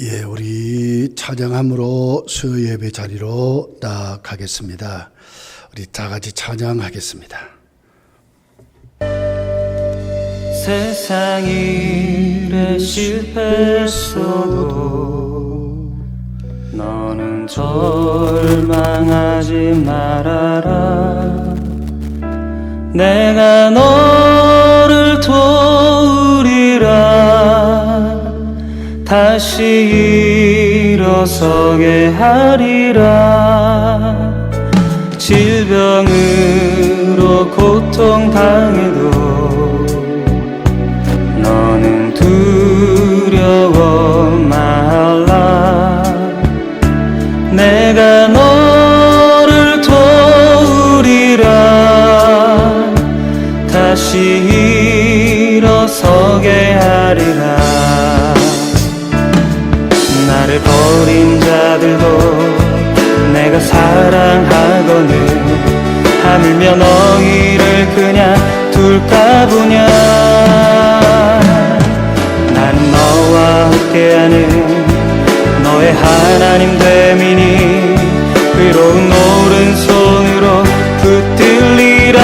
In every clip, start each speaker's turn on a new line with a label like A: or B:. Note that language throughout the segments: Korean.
A: 예, 우리 찬양함으로 수요예배 자리로 나아가겠습니다. 우리 다 같이 찬양하겠습니다.
B: 세상 일에 실패했어도 너는 절망하지 말아라. 내가 너를 도우리라. 다시 일어서게 하리라. 질병으로 고통당해도 너는 두려워 말라. 내가 너를 도우리라. 다시 일어서게 하리라. 나를 버린 자들도 내가 사랑하거늘 하물며 너희를 그냥 둘까 보냐. 나는 너와 함께하는 너의 하나님 됨이니 의로운 오른손으로 붙들리라.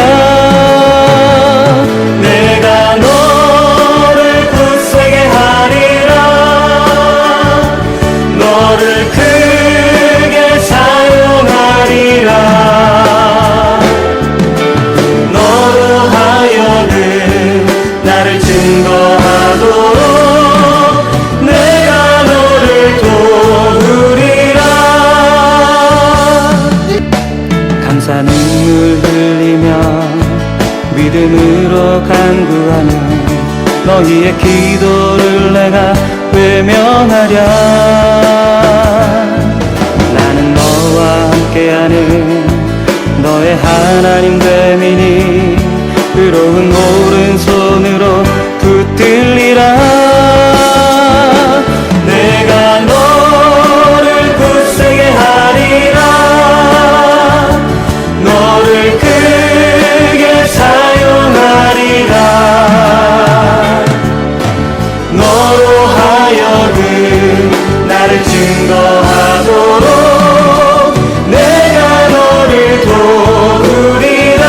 B: 내가 너를 굳세게 하리라. 너를 크게 사용하리라. 너로 하여금 나를 증거하도록 내가 너를 도우리라. 감사 눈물 흘리며 믿음으로 간구하는 너희의 기도를 내가 외면하랴. 나는 너와 함께하는 너의 하나님 됨이니 의로운 오른손으로 붙들리라. 내가 너를 굳세게 하리라. 너를 크게 사용하리라. 너로 하여금 나를 증거하도록 내가 너를 도우리라.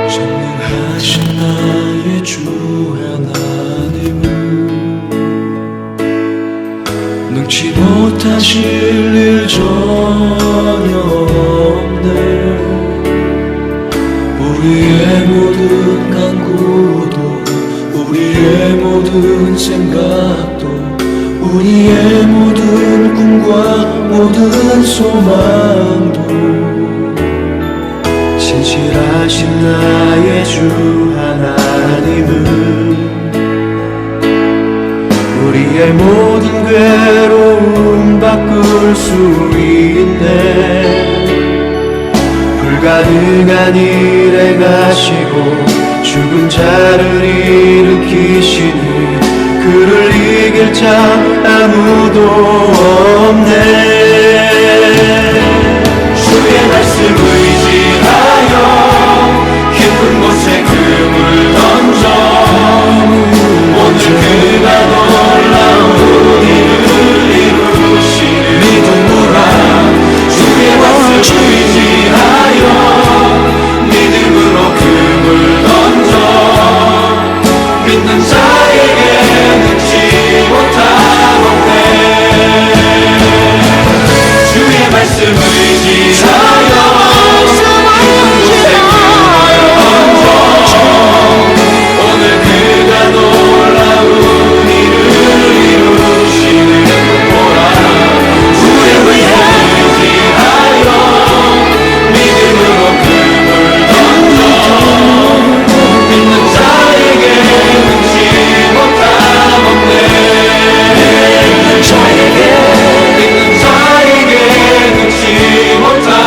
C: 전능하신 나의 주 하나님은 능치 못하실 일 전혀 없네. 우리의 모든 간구도 우리의 모든 생각도 우리의 모든 꿈과 모든 소망도 신실하신 나의 주 하나님은 우리의 모든 괴로움 바꿀 수 있네. 불가능한 일 행하시고 죽은 자를 일으키시니 그를 이길 자 아무도 없네. 주의 말씀 의지하여 깊은 곳에 금을 던져 오늘 그가 놀라운 일을 이루시는 믿음으로 주의 말씀 의지하여 믿음으로 금을 던져 믿는 자에게 능치 못하겠네. 주의 말씀 의지하여 깊은 곳에 금을 던져 오늘 그가 놀라운 일을 이루시는 보라. 주의 말씀 의지하여 믿음으로 금을 던져 믿는 자에게 능치 못하겠네. 믿는 자에게 능치 못하겠네.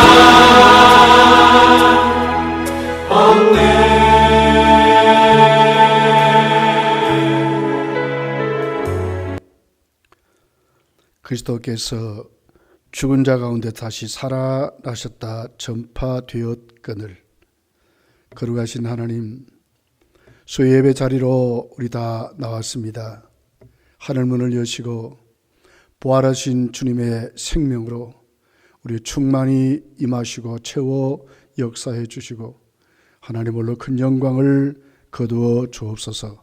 A: 그리스도께서 죽은 자 가운데 다시 살아나셨다 전파되었거늘 거룩하신 하나님, 수예배 자리로 우리 다 나왔습니다. 하늘문을 여시고 부활하신 주님의 생명으로 우리 충만히 임하시고 채워 역사해 주시고 하나님 홀로 큰 영광을 거두어 주옵소서.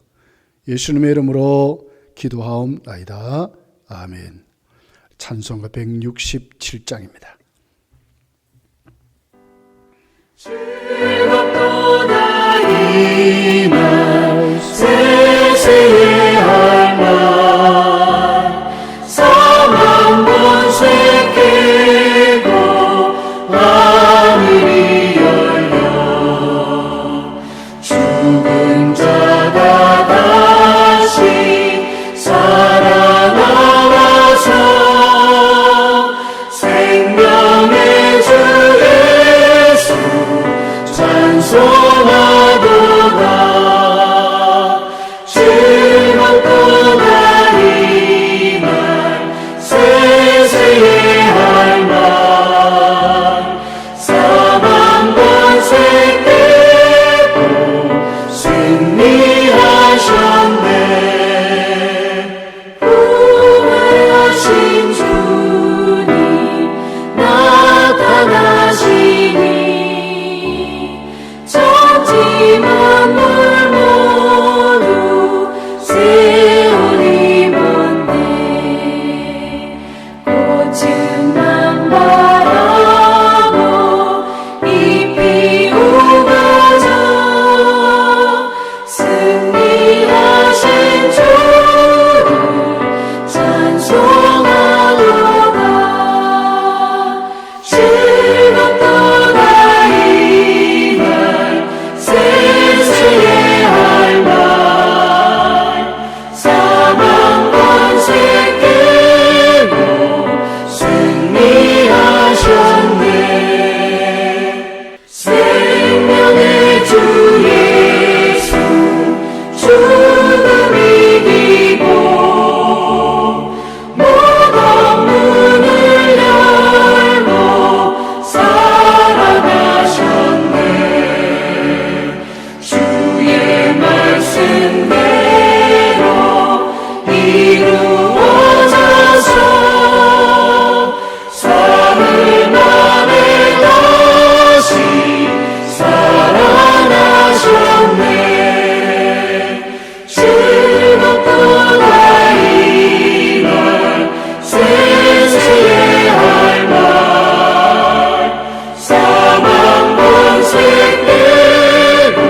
A: 예수님의 이름으로 기도하옵나이다. 아멘. 찬송가 167장입니다.
B: 즐겁도다 이날 세세의 할말 사망 권세 깨고 하늘이 열려 죽은 자가 다시 살아나와서 생명의 주 예수 찬송하도다. 즐겁도다 이날 세세의 할말 사망 권세 깨고 승리하셨네. 부활하신 주님 나타나시니 천지 만물 모두 세월이 먼데 꽃은 남바라고 잎이 우거져 승리하신 주를 찬송하도다. 즐겁도다 이날 세세의 할말 사망 권세 깨고 승리하셨네. 생명의 주 예수 죽음 이기고 모든 문을 열고 살아나셨네. 주의 말씀대로 이루어져서 사흘 만에 다시 살아나셨네. 즐겁도다 이날 세세의 할말 사망 권세 깨고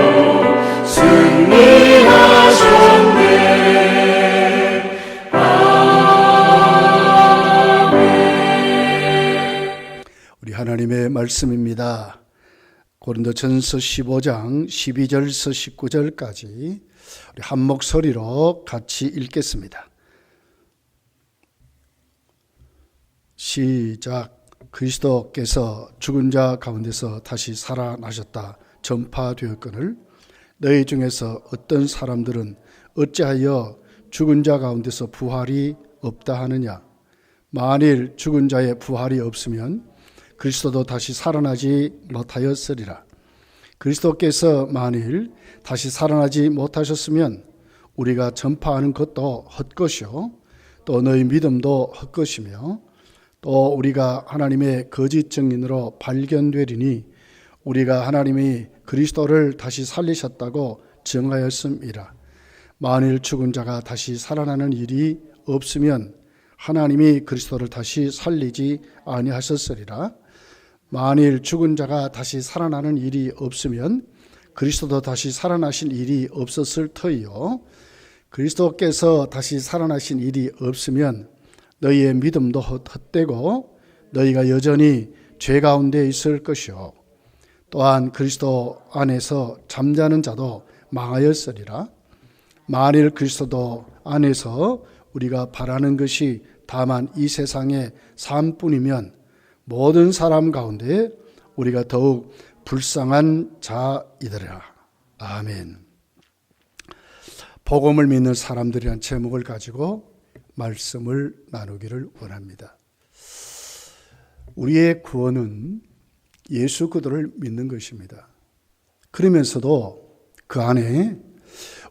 B: 승리하셨네.
A: 우리 하나님의 말씀입니다. 고린도전서 15장 12절에서 19절까지 우리 한 목소리로 같이 읽겠습니다. 시작. 그리스도께서 죽은 자 가운데서 다시 살아나셨다 전파되었거늘 너희 중에서 어떤 사람들은 어찌하여 죽은 자 가운데서 부활이 없다 하느냐. 만일 죽은 자의 부활이 없으면 그리스도도 다시 살아나지 못하였으리라. 그리스도께서 만일 다시 살아나지 못하셨으면 우리가 전파하는 것도 헛것이요 또 너희 믿음도 헛것이며 또 우리가 하나님의 거짓 증인으로 발견되리니 우리가 하나님이 그리스도를 다시 살리셨다고 증하였음이라. 만일 죽은 자가 다시 살아나는 일이 없으면 하나님이 그리스도를 다시 살리지 아니하셨으리라. 만일 죽은 자가 다시 살아나는 일이 없으면 그리스도도 다시 살아나신 일이 없었을 터이요 그리스도께서 다시 살아나신 일이 없으면 너희의 믿음도 헛되고 너희가 여전히 죄 가운데 있을 것이요 또한 그리스도 안에서 잠자는 자도 망하였으리라. 만일 그리스도 안에서 우리가 바라는 것이 다만 이 세상의 삶뿐이면 모든 사람 가운데 우리가 더욱 불쌍한 자이더라. 아멘. 복음을 믿는 사람들이란 제목을 가지고 말씀을 나누기를 원합니다. 우리의 구원은 예수 그리스도를 믿는 것입니다. 그러면서도 그 안에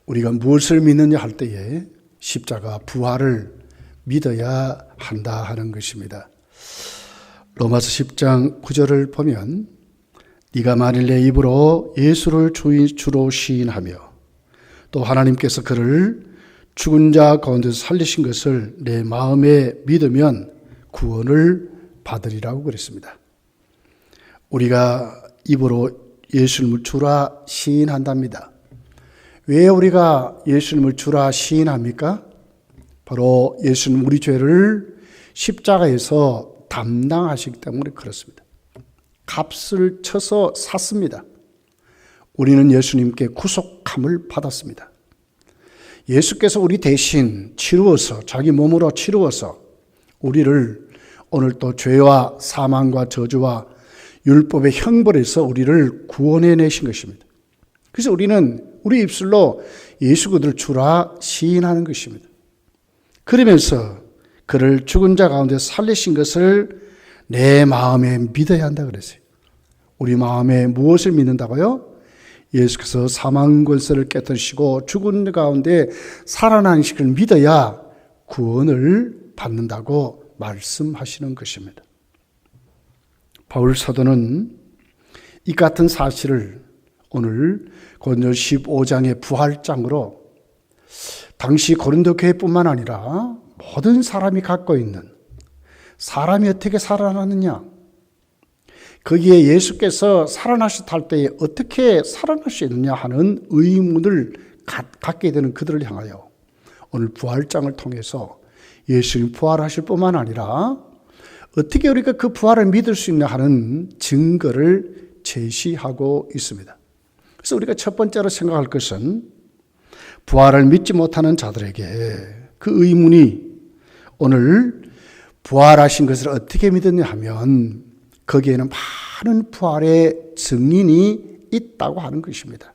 A: 우리가 무엇을 믿느냐 할 때에 십자가 부활을 믿어야 한다 하는 것입니다. 로마서 10장 9절을 보면 네가 만일 내 입으로 예수를 주로 시인하며 또 하나님께서 그를 죽은 자 가운데서 살리신 것을 내 마음에 믿으면 구원을 받으리라고 그랬습니다. 우리가 입으로 예수님을 주라 시인한답니다. 왜 우리가 예수님을 주라 시인합니까? 바로 예수님 우리 죄를 십자가에서 담당하시기 때문에 그렇습니다. 값을 쳐서 샀습니다. 우리는 예수님께 구속함을 받았습니다. 예수께서 우리 대신 치루어서 자기 몸으로 치루어서 우리를 오늘 또 죄와 사망과 저주와 율법의 형벌에서 우리를 구원해내신 것입니다. 그래서 우리는 우리 입술로 예수 그들을 주라 시인하는 것입니다. 그러면서 그를 죽은 자 가운데 살리신 것을 내 마음에 믿어야 한다 그랬어요. 우리 마음에 무엇을 믿는다고요? 예수께서 사망 권세를 깨뜨리시고 죽은 가운데 살아나신 것을 믿어야 구원을 받는다고 말씀하시는 것입니다. 바울 사도는 이 같은 사실을 오늘 고린도 15장의 부활장으로 당시 고린도 교회뿐만 아니라 모든 사람이 갖고 있는 사람이 어떻게 살아나느냐, 거기에 예수께서 살아나셨을 때에 어떻게 살아날 수 있느냐 하는 의문을 갖게 되는 그들을 향하여 오늘 부활장을 통해서 예수님 부활하실 뿐만 아니라 어떻게 우리가 그 부활을 믿을 수 있냐 하는 증거를 제시하고 있습니다. 그래서 우리가 첫 번째로 생각할 것은 부활을 믿지 못하는 자들에게 그 의문이 오늘 부활하신 것을 어떻게 믿느냐 하면 거기에는 많은 부활의 증인이 있다고 하는 것입니다.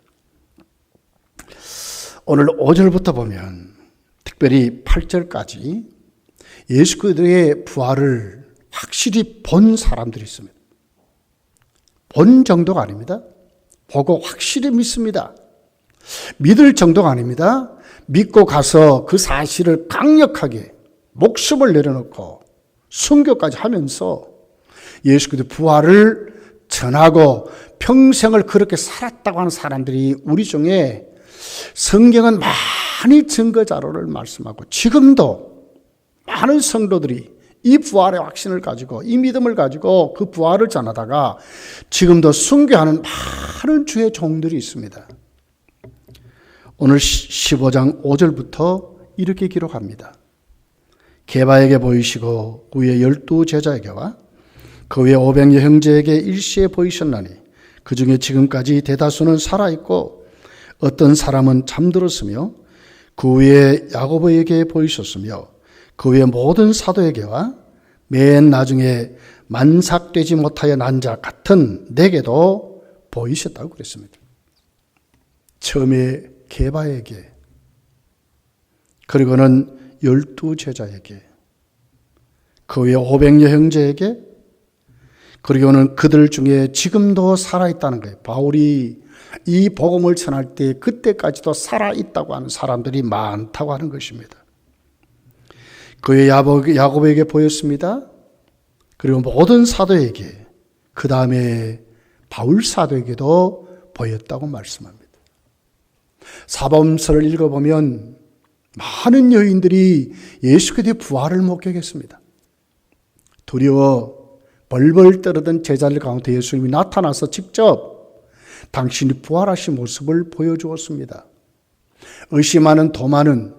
A: 오늘 5절부터 보면 특별히 8절까지 예수 그리스도의 부활을 확실히 본 사람들이 있습니다. 본 정도가 아닙니다. 보고 확실히 믿습니다. 믿을 정도가 아닙니다. 믿고 가서 그 사실을 강력하게 목숨을 내려놓고 순교까지 하면서 예수 그리스도 부활을 전하고 평생을 그렇게 살았다고 하는 사람들이 우리 중에 성경은 많이 증거 자료를 말씀하고 지금도 많은 성도들이 이 부활의 확신을 가지고 이 믿음을 가지고 그 부활을 전하다가 지금도 순교하는 많은 주의 종들이 있습니다. 오늘 15장 5절부터 이렇게 기록합니다. 게바에게 보이시고 그 위에 12 제자에게와 그 위에 500여 형제에게 일시에 보이셨나니 그 중에 지금까지 대다수는 살아있고 어떤 사람은 잠들었으며 그 위에 야고보에게 보이셨으며 그 위에 모든 사도에게와 맨 나중에 만삭되지 못하여 난 자 같은 내게도 보이셨다고 그랬습니다. 처음에 게바에게, 그리고는 12 제자에게, 그 위에 500여 형제에게, 그리고는 그들 중에 지금도 살아있다는 거예요. 바울이 이 복음을 전할 때 그때까지도 살아있다고 하는 사람들이 많다고 하는 것입니다. 그의 야고보에게 보였습니다. 그리고 모든 사도에게, 그 다음에 바울 사도에게도 보였다고 말씀합니다. 사범서를 읽어보면 많은 여인들이 예수 그리스도의 부활을 목격했습니다. 두려워 벌벌 떨던 제자들 가운데 예수님이 나타나서 직접 당신이 부활하신 모습을 보여주었습니다. 의심하는 도마는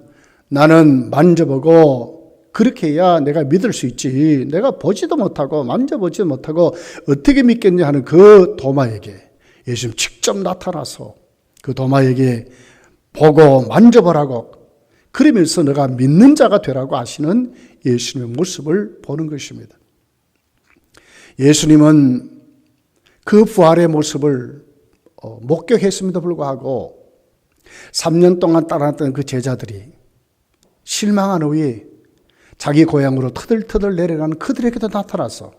A: 나는 만져보고 그렇게 해야 내가 믿을 수 있지, 내가 보지도 못하고 만져보지도 못하고 어떻게 믿겠냐 하는 그 도마에게 예수님 직접 나타나서 그 도마에게 보고 만져보라고, 그러면서 너가 믿는 자가 되라고 하시는 예수님의 모습을 보는 것입니다. 예수님은 그 부활의 모습을 목격했음에도 불구하고 3년 동안 따라왔던 그 제자들이 실망한 후에 자기 고향으로 터들터들 내려가는 그들에게도 나타나서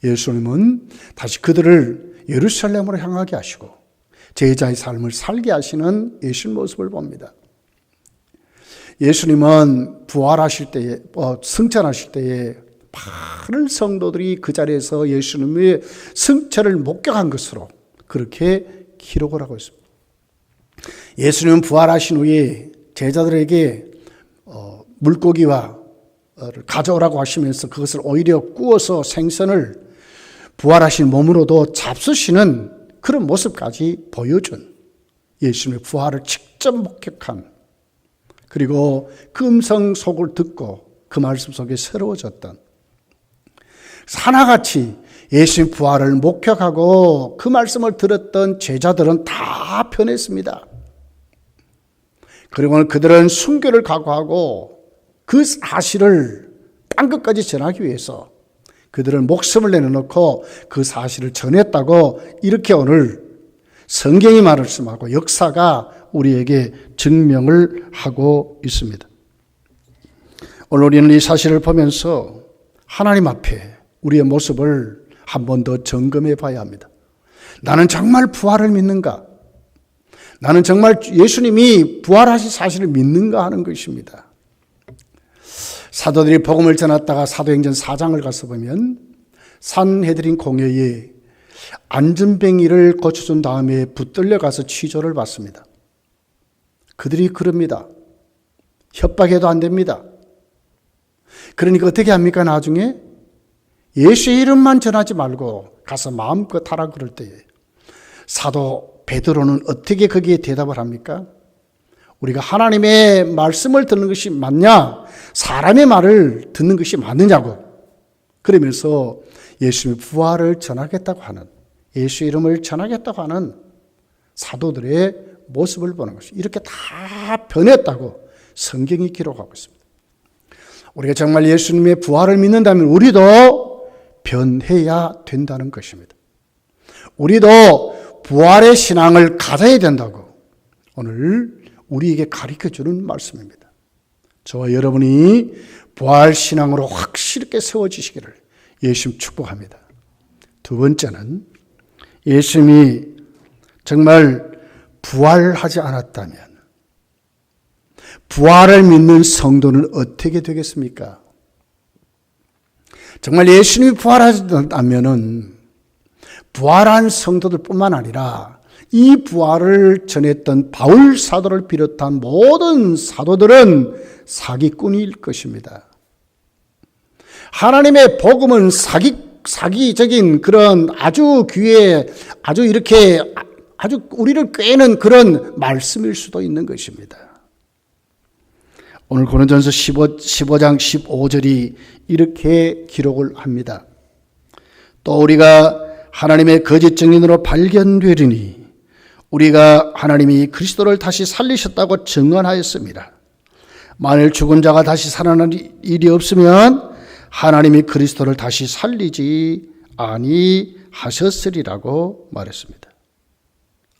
A: 예수님은 다시 그들을 예루살렘으로 향하게 하시고 제자의 삶을 살게 하시는 예수의 모습을 봅니다. 예수님은 부활하실 때에, 승천하실 때에 많은 성도들이 그 자리에서 예수님의 승천을 목격한 것으로 그렇게 기록을 하고 있습니다. 예수님은 부활하신 후에 제자들에게 물고기와 가져오라고 하시면서 그것을 오히려 구워서 생선을 부활하신 몸으로도 잡수시는 그런 모습까지 보여준 예수님의 부활을 직접 목격한, 그리고 그 음성 속을 듣고 그 말씀 속에 새로워졌던, 하나같이 예수님 부활을 목격하고 그 말씀을 들었던 제자들은 다 변했습니다. 그리고 그들은 순교를 각오하고 그 사실을 땅끝까지 전하기 위해서 그들은 목숨을 내놓고 그 사실을 전했다고, 이렇게 오늘 성경이 말씀하고 역사가 우리에게 증명을 하고 있습니다. 오늘 우리는 이 사실을 보면서 하나님 앞에 우리의 모습을 한 번 더 점검해 봐야 합니다. 나는 정말 부활을 믿는가? 나는 정말 예수님이 부활하신 사실을 믿는가 하는 것입니다. 사도들이 복음을 전했다가 사도행전 4장을 가서 보면 산헤드린 공회에 안전뱅이를 고쳐준 다음에 붙들려 가서 취조를 받습니다. 그들이 그럽니다. 협박해도 안 됩니다. 그러니까 어떻게 합니까? 나중에 예수의 이름만 전하지 말고 가서 마음껏 하라 그럴 때에 사도 베드로는 어떻게 거기에 대답을 합니까? 우리가 하나님의 말씀을 듣는 것이 맞냐? 사람의 말을 듣는 것이 맞느냐고. 그러면서 예수님의 부활을 전하겠다고 하는, 예수의 이름을 전하겠다고 하는 사도들의 모습을 보는 것이, 이렇게 다 변했다고 성경이 기록하고 있습니다. 우리가 정말 예수님의 부활을 믿는다면 우리도 변해야 된다는 것입니다. 우리도 부활의 신앙을 가져야 된다고 오늘 우리에게 가르쳐주는 말씀입니다. 저와 여러분이 부활 신앙으로 확실하게 세워지시기를 예수님 축복합니다. 두 번째는, 예수님이 정말 부활하지 않았다면 부활을 믿는 성도는 어떻게 되겠습니까? 정말 예수님이 부활하지 않았다면 부활한 성도들뿐만 아니라 이 부활을 전했던 바울 사도를 비롯한 모든 사도들은 사기꾼일 것입니다. 하나님의 복음은 사기적인 그런 아주 귀에 아주 이렇게 아주 우리를 꿰는 그런 말씀일 수도 있는 것입니다. 오늘 고린도전서 15장 15절이 이렇게 기록을 합니다. 또 우리가 하나님의 거짓 증인으로 발견되리니 우리가 하나님이 그리스도를 다시 살리셨다고 증언하였습니다. 만일 죽은 자가 다시 살아날 일이 없으면 하나님이 그리스도를 다시 살리지 아니하셨으리라고 말했습니다.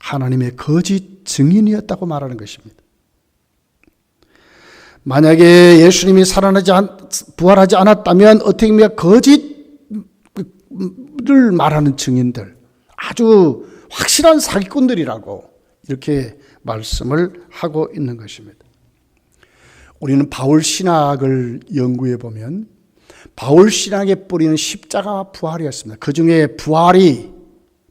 A: 하나님의 거짓 증인이었다고 말하는 것입니다. 만약에 예수님이 부활하지 않았다면 어떻게 보면 거짓을 말하는 증인들, 아주 확실한 사기꾼들이라고 이렇게 말씀을 하고 있는 것입니다. 우리는 바울 신학을 연구해 보면 바울 신학의 뿌리는 십자가 부활이었습니다. 그 중에 부활이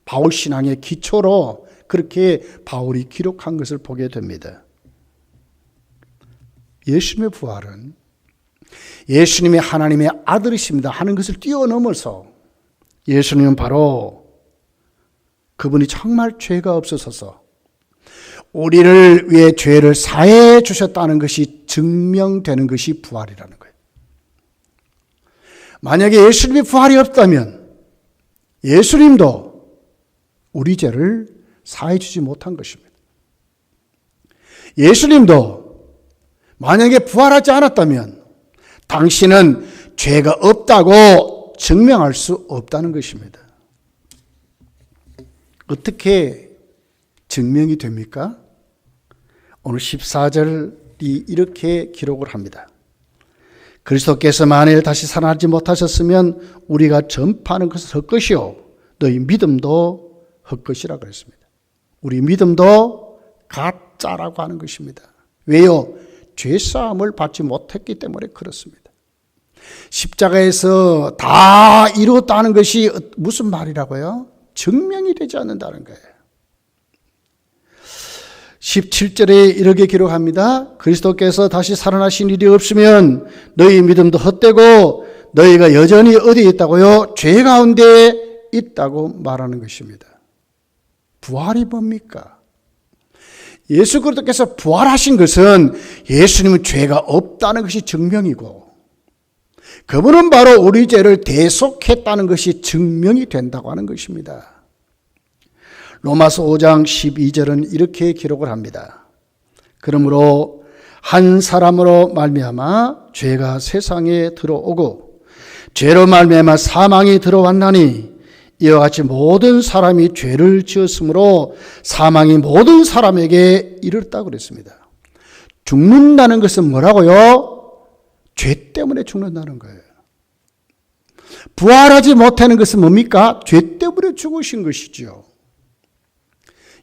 A: 바울 신학의 기초로 그렇게 바울이 기록한 것을 보게 됩니다. 예수님의 부활은 예수님이 하나님의 아들이십니다 하는 것을 뛰어넘어서 예수님은 바로 그분이 정말 죄가 없으셔서 우리를 위해 죄를 사해 주셨다는 것이 증명되는 것이 부활이라는 거예요. 만약에 예수님이 부활이 없다면 예수님도 우리 죄를 사해 주지 못한 것입니다. 예수님도 만약에 부활하지 않았다면 당신은 죄가 없다고 증명할 수 없다는 것입니다. 어떻게 증명이 됩니까? 오늘 14절이 이렇게 기록을 합니다. 그리스도께서 만일 다시 살아나지 못하셨으면 우리가 전파하는 것은 헛것이요 너희 믿음도 헛것이라 그랬습니다. 우리 믿음도 가짜라고 하는 것입니다. 왜요? 죄사함을 받지 못했기 때문에 그렇습니다. 십자가에서 다 이루었다는 것이 무슨 말이라고요? 증명이 되지 않는다는 거예요. 17절에 이렇게 기록합니다. 그리스도께서 다시 살아나신 일이 없으면 너희 믿음도 헛되고 너희가 여전히 어디에 있다고요? 죄 가운데 있다고 말하는 것입니다. 부활이 뭡니까? 예수 그리스도께서 부활하신 것은 예수님은 죄가 없다는 것이 증명이고 그분은 바로 우리 죄를 대속했다는 것이 증명이 된다고 하는 것입니다. 로마서 5장 12절은 이렇게 기록을 합니다. 그러므로 한 사람으로 말미암아 죄가 세상에 들어오고 죄로 말미암아 사망이 들어왔나니 이와 같이 모든 사람이 죄를 지었으므로 사망이 모든 사람에게 이르렀다고 그랬습니다. 죽는다는 것은 뭐라고요? 죄 때문에 죽는다는 거예요. 부활하지 못하는 것은 뭡니까? 죄 때문에 죽으신 것이죠.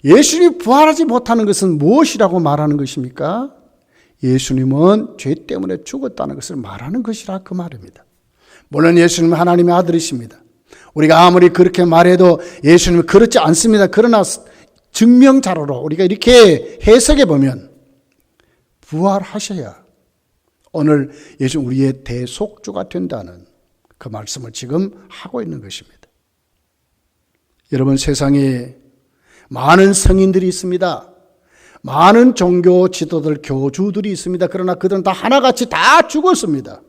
A: 예수님이 부활하지 못하는 것은 무엇이라고 말하는 것입니까? 예수님은 죄 때문에 죽었다는 것을 말하는 것이라 그 말입니다. 물론 예수님은 하나님의 아들이십니다. 우리가 아무리 그렇게 말해도 예수님은 그렇지 않습니다. 그러나 증명자료로 우리가 이렇게 해석해 보면 부활하셔야 오늘 예수 우리의 대속주가 된다는 그 말씀을 지금 하고 있는 것입니다. 여러분, 세상에 많은 성인들이 있습니다. 많은 종교 지도들, 교주들이 있습니다. 그러나 그들은 다 하나같이 다 죽었습니다.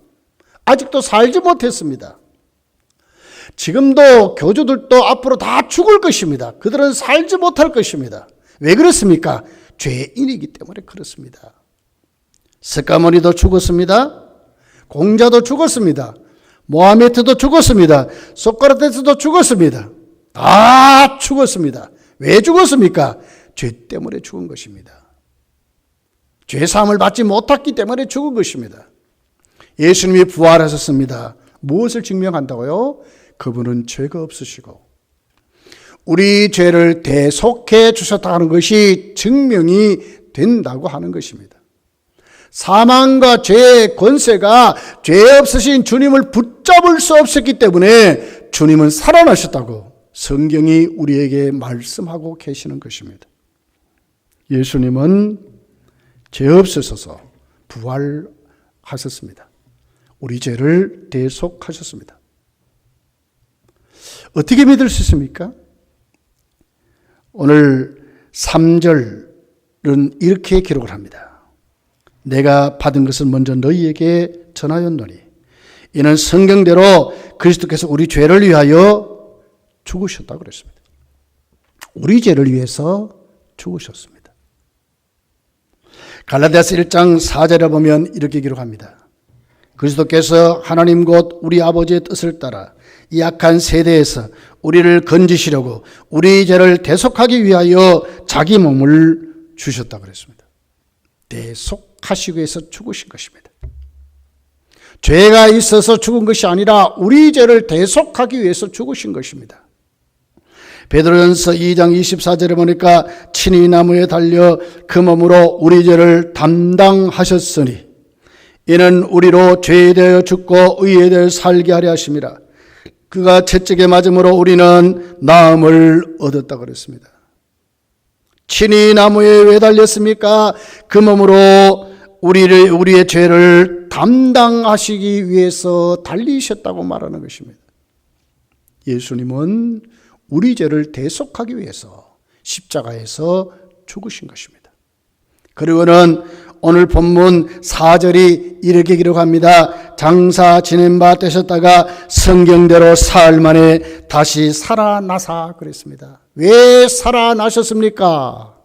A: 아직도 살지 못했습니다. 지금도 교주들도 앞으로 다 죽을 것입니다. 그들은 살지 못할 것입니다. 왜 그렇습니까? 죄인이기 때문에 그렇습니다. 스가모니도 죽었습니다. 공자도 죽었습니다. 모하메트도 죽었습니다. 소크라테스도 죽었습니다. 다 죽었습니다. 왜 죽었습니까? 죄 때문에 죽은 것입니다. 죄사함을 받지 못했기 때문에 죽은 것입니다. 예수님이 부활하셨습니다. 무엇을 증명한다고요? 그분은 죄가 없으시고 우리 죄를 대속해 주셨다는 것이 증명이 된다고 하는 것입니다. 사망과 죄의 권세가 죄 없으신 주님을 붙잡을 수 없었기 때문에 주님은 살아나셨다고 성경이 우리에게 말씀하고 계시는 것입니다. 예수님은 죄 없으셔서 부활하셨습니다. 우리 죄를 대속하셨습니다. 어떻게 믿을 수 있습니까? 오늘 3절은 이렇게 기록을 합니다. 내가 받은 것을 먼저 너희에게 전하였노니 이는 성경대로 그리스도께서 우리 죄를 위하여 죽으셨다고 그랬습니다. 우리 죄를 위해서 죽으셨습니다. 갈라디아서 1장 4절에 보면 이렇게 기록합니다. 그리스도께서 하나님 곧 우리 아버지의 뜻을 따라 이 악한 세대에서 우리를 건지시려고 우리 죄를 대속하기 위하여 자기 몸을 주셨다고 그랬습니다. 대속하시기 위해서 죽으신 것입니다. 죄가 있어서 죽은 것이 아니라 우리 죄를 대속하기 위해서 죽으신 것입니다. 베드로전서 2장 24절에 보니까 친히 나무에 달려 그 몸으로 우리 죄를 담당하셨으니 이는 우리로 죄에 대하여 죽고 의에 대하여 살게 하려 하심이라. 그가 채찍에 맞음으로 우리는 나음을 얻었다고 그랬습니다. 친히 나무에 왜 달렸습니까? 그 몸으로 우리의 죄를 담당하시기 위해서 달리셨다고 말하는 것입니다. 예수님은 우리 죄를 대속하기 위해서 십자가에서 죽으신 것입니다. 그리고는 오늘 본문 4절이 이렇게 기록합니다. 장사 지낸 바 되셨다가 성경대로 사흘 만에 다시 살아나사 그랬습니다. 왜 살아나셨습니까?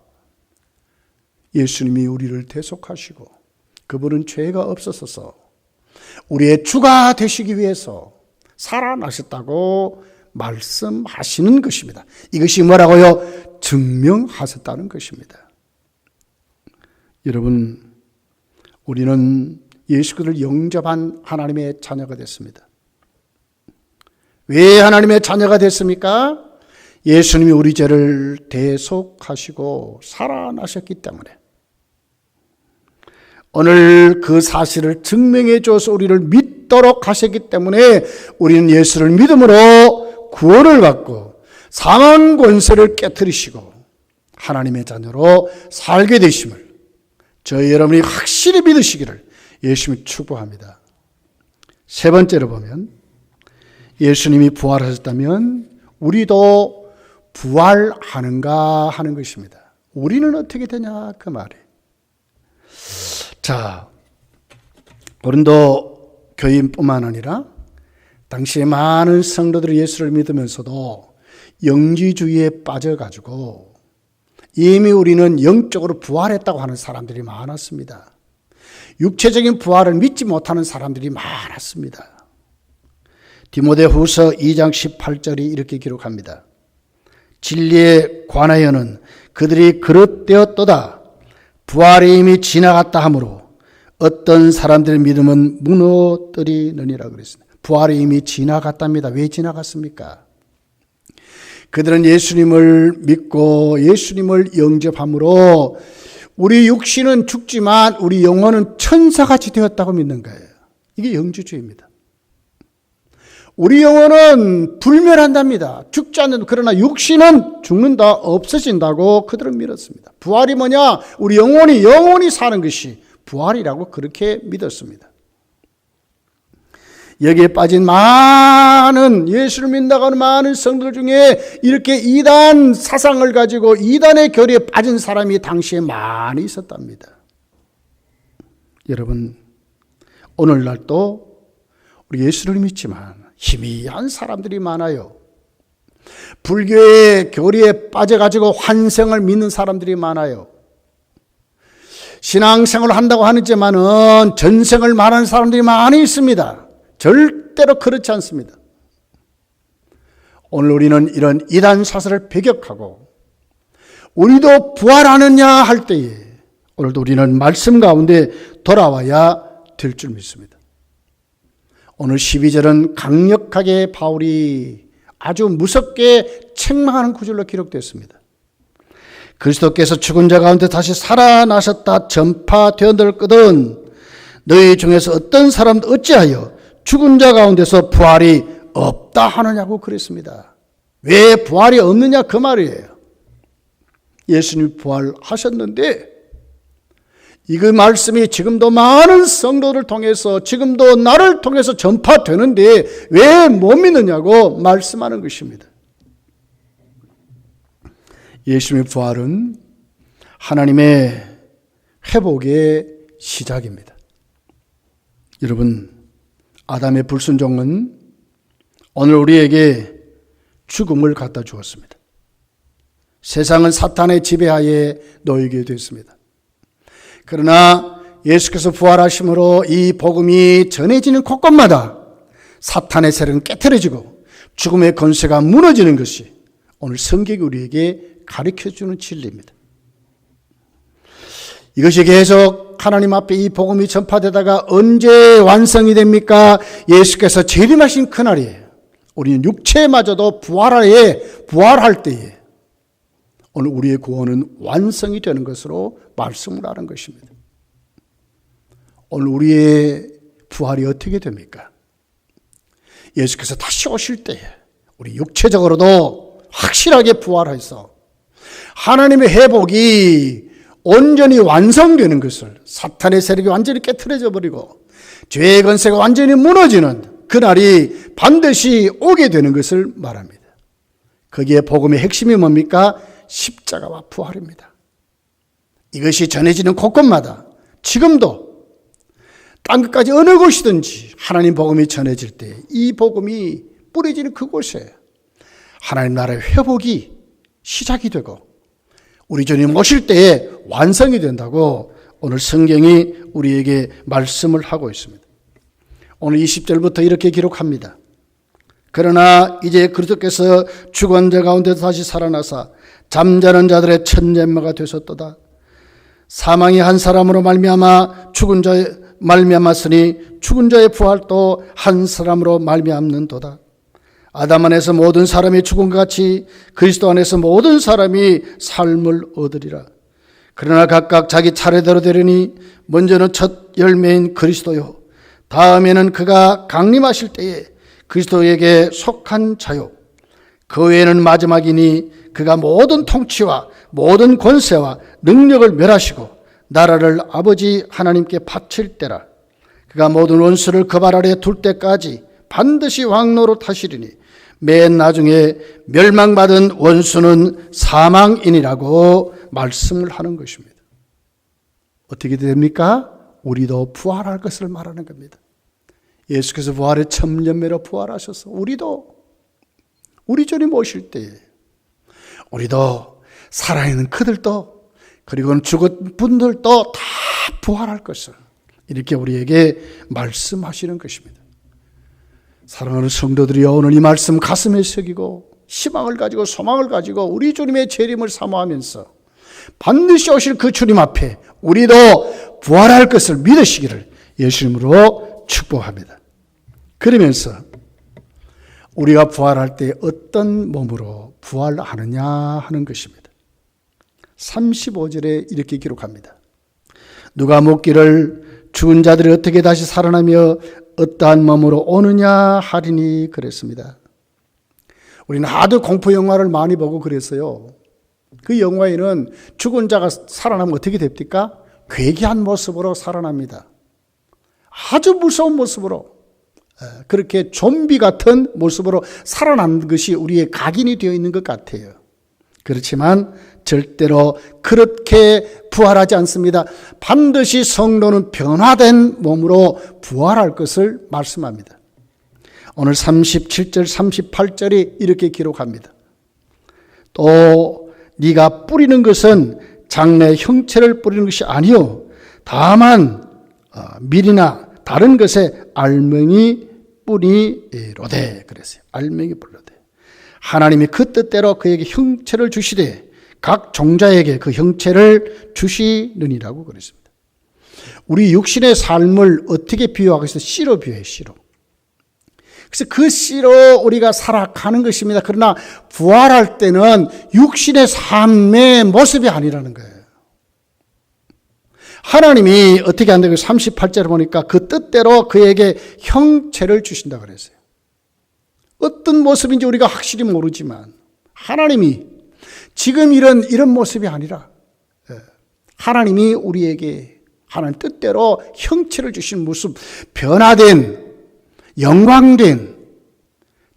A: 예수님이 우리를 대속하시고 그분은 죄가 없어서 우리의 주가 되시기 위해서 살아나셨다고 말씀하시는 것입니다. 이것이 뭐라고요? 증명하셨다는 것입니다. 여러분, 우리는 예수 그리스도를 영접한 하나님의 자녀가 됐습니다. 왜 하나님의 자녀가 됐습니까? 예수님이 우리 죄를 대속하시고 살아나셨기 때문에. 오늘 그 사실을 증명해 줘서 우리를 믿도록 하셨기 때문에 우리는 예수를 믿음으로 구원을 받고 사망 권세를 깨뜨리시고 하나님의 자녀로 살게 되심을 저희 여러분이 확실히 믿으시기를 예수님이 축복합니다. 세 번째로 보면 예수님이 부활하셨다면 우리도 부활하는가 하는 것입니다. 우리는 어떻게 되냐 그 말이에요. 자, 고린도 교인뿐만 아니라 당시에 많은 성도들이 예수를 믿으면서도 영지주의에 빠져가지고 이미 우리는 영적으로 부활했다고 하는 사람들이 많았습니다. 육체적인 부활을 믿지 못하는 사람들이 많았습니다. 디모데후서 2장 18절이 이렇게 기록합니다. 진리에 관하여는 그들이 그릇되었도다. 부활이 이미 지나갔다 하므로 어떤 사람들의 믿음은 무너뜨리느니라 그랬습니다. 부활이 이미 지나갔답니다. 왜 지나갔습니까? 그들은 예수님을 믿고 예수님을 영접함으로 우리 육신은 죽지만 우리 영혼은 천사같이 되었다고 믿는 거예요. 이게 영주주의입니다. 우리 영혼은 불멸한답니다. 죽지 않는, 그러나 육신은 죽는다, 없어진다고 그들은 믿었습니다. 부활이 뭐냐? 우리 영혼이 사는 것이 부활이라고 그렇게 믿었습니다. 여기에 빠진 많은 예수를 믿는다고 하는 많은 성도들 중에 이렇게 이단 사상을 가지고 이단의 교리에 빠진 사람이 당시에 많이 있었답니다. 여러분, 오늘날도 우리 예수를 믿지만 희미한 사람들이 많아요. 불교의 교리에 빠져가지고 환생을 믿는 사람들이 많아요. 신앙생활을 한다고 하지만은 전생을 말하는 사람들이 많이 있습니다. 절대로 그렇지 않습니다. 오늘 우리는 이런 이단 사설을 배격하고 우리도 부활하느냐 할 때에 오늘도 우리는 말씀 가운데 돌아와야 될 줄 믿습니다. 오늘 12절은 강력하게 바울이 아주 무섭게 책망하는 구절로 기록되었습니다. 그리스도께서 죽은 자 가운데 다시 살아나셨다 전파되었거든 너희 중에서 어떤 사람도 어찌하여 죽은 자 가운데서 부활이 없다 하느냐고 그랬습니다. 왜 부활이 없느냐 그 말이에요. 예수님이 부활하셨는데 이 말씀이 지금도 많은 성도를 통해서 지금도 나를 통해서 전파되는데 왜 못 믿느냐고 말씀하는 것입니다. 예수님의 부활은 하나님의 회복의 시작입니다. 여러분, 아담의 불순종은 오늘 우리에게 죽음을 갖다 주었습니다. 세상은 사탄의 지배하에 놓이게 됐습니다. 그러나 예수께서 부활하심으로 이 복음이 전해지는 곳곳마다 사탄의 세력은 깨트려지고 죽음의 권세가 무너지는 것이 오늘 성경이 우리에게 가르쳐주는 진리입니다. 이것이 계속 하나님 앞에 이 복음이 전파되다가 언제 완성이 됩니까? 예수께서 재림하신 그날이에요. 우리는 육체마저도 부활할 때에 오늘 우리의 구원은 완성이 되는 것으로 말씀을 하는 것입니다. 오늘 우리의 부활이 어떻게 됩니까? 예수께서 다시 오실 때에 우리 육체적으로도 확실하게 부활해서 하나님의 회복이 온전히 완성되는 것을, 사탄의 세력이 완전히 깨트려져 버리고 죄의 권세가 완전히 무너지는 그날이 반드시 오게 되는 것을 말합니다. 거기에 복음의 핵심이 뭡니까? 십자가와 부활입니다. 이것이 전해지는 곳곳마다 지금도 땅끝까지 어느 곳이든지 하나님 복음이 전해질 때 이 복음이 뿌려지는 그곳에 하나님 나라의 회복이 시작이 되고 우리 주님 오실 때에 완성이 된다고 오늘 성경이 우리에게 말씀을 하고 있습니다. 오늘 20절부터 이렇게 기록합니다. 그러나 이제 그리스도께서 죽은 자 가운데 다시 살아나사 잠자는 자들의 첫렘마가 되셨도다. 사망이 한 사람으로 말미암아 죽은 자의 말미암았으니 죽은 자의 부활도 한 사람으로 말미암는도다. 아담 안에서 모든 사람이 죽은 것 같이 그리스도 안에서 모든 사람이 삶을 얻으리라. 그러나 각각 자기 차례대로 되려니 먼저는 첫 열매인 그리스도요, 다음에는 그가 강림하실 때에 그리스도에게 속한 자요, 그 외에는 마지막이니 그가 모든 통치와 모든 권세와 능력을 멸하시고 나라를 아버지 하나님께 바칠 때라. 그가 모든 원수를 그 발 아래 둘 때까지 반드시 왕노로 타시리니 맨 나중에 멸망받은 원수는 사망이니라고 말씀을 하는 것입니다. 어떻게 됩니까? 우리도 부활할 것을 말하는 겁니다. 예수께서 부활의 천년매로 부활하셔서 우리 주님 오실 때에 우리도 살아있는 그들도 그리고 죽은 분들도 다 부활할 것을 이렇게 우리에게 말씀하시는 것입니다. 사랑하는 성도들이여, 오늘 이 말씀 가슴에 새기고 희망을 가지고 소망을 가지고 우리 주님의 재림을 사모하면서 반드시 오실 그 주님 앞에 우리도 부활할 것을 믿으시기를 예수님으로 축복합니다. 그러면서 우리가 부활할 때 어떤 몸으로 부활하느냐 하는 것입니다. 35절에 이렇게 기록합니다. 누가 묻기를 죽은 자들이 어떻게 다시 살아나며 어떠한 몸으로 오느냐 하리니 그랬습니다. 우리는 하도 공포 영화를 많이 보고 그랬어요. 그 영화에는 죽은 자가 살아나면 어떻게 됩니까? 괴기한 모습으로 살아납니다. 아주 무서운 모습으로, 그렇게 좀비 같은 모습으로 살아난 것이 우리의 각인이 되어 있는 것 같아요. 그렇지만 절대로 그렇게 부활하지 않습니다. 반드시 성도는 변화된 몸으로 부활할 것을 말씀합니다. 오늘 37절 38절이 이렇게 기록합니다. 또 네가 뿌리는 것은 장래 형체를 뿌리는 것이 아니요 다만 밀이나 다른 것에 알맹이 뿌리로되 그랬어요. 알맹이 뿌리로되 하나님이 그 뜻대로 그에게 형체를 주시되 각 종자에게 그 형체를 주시느니라고 그랬습니다. 우리 육신의 삶을 어떻게 비유하고 있어요? 씨로 비유해요. 씨로. 그래서 그 씨로 우리가 살아가는 것입니다. 그러나 부활할 때는 육신의 삶의 모습이 아니라는 거예요. 하나님이 어떻게 한다고 38절에 보니까 그 뜻대로 그에게 형체를 주신다고 그랬어요. 어떤 모습인지 우리가 확실히 모르지만 하나님이 지금 이런 모습이 아니라 하나님이 우리에게 하나님 뜻대로 형체를 주신 모습, 변화된 영광된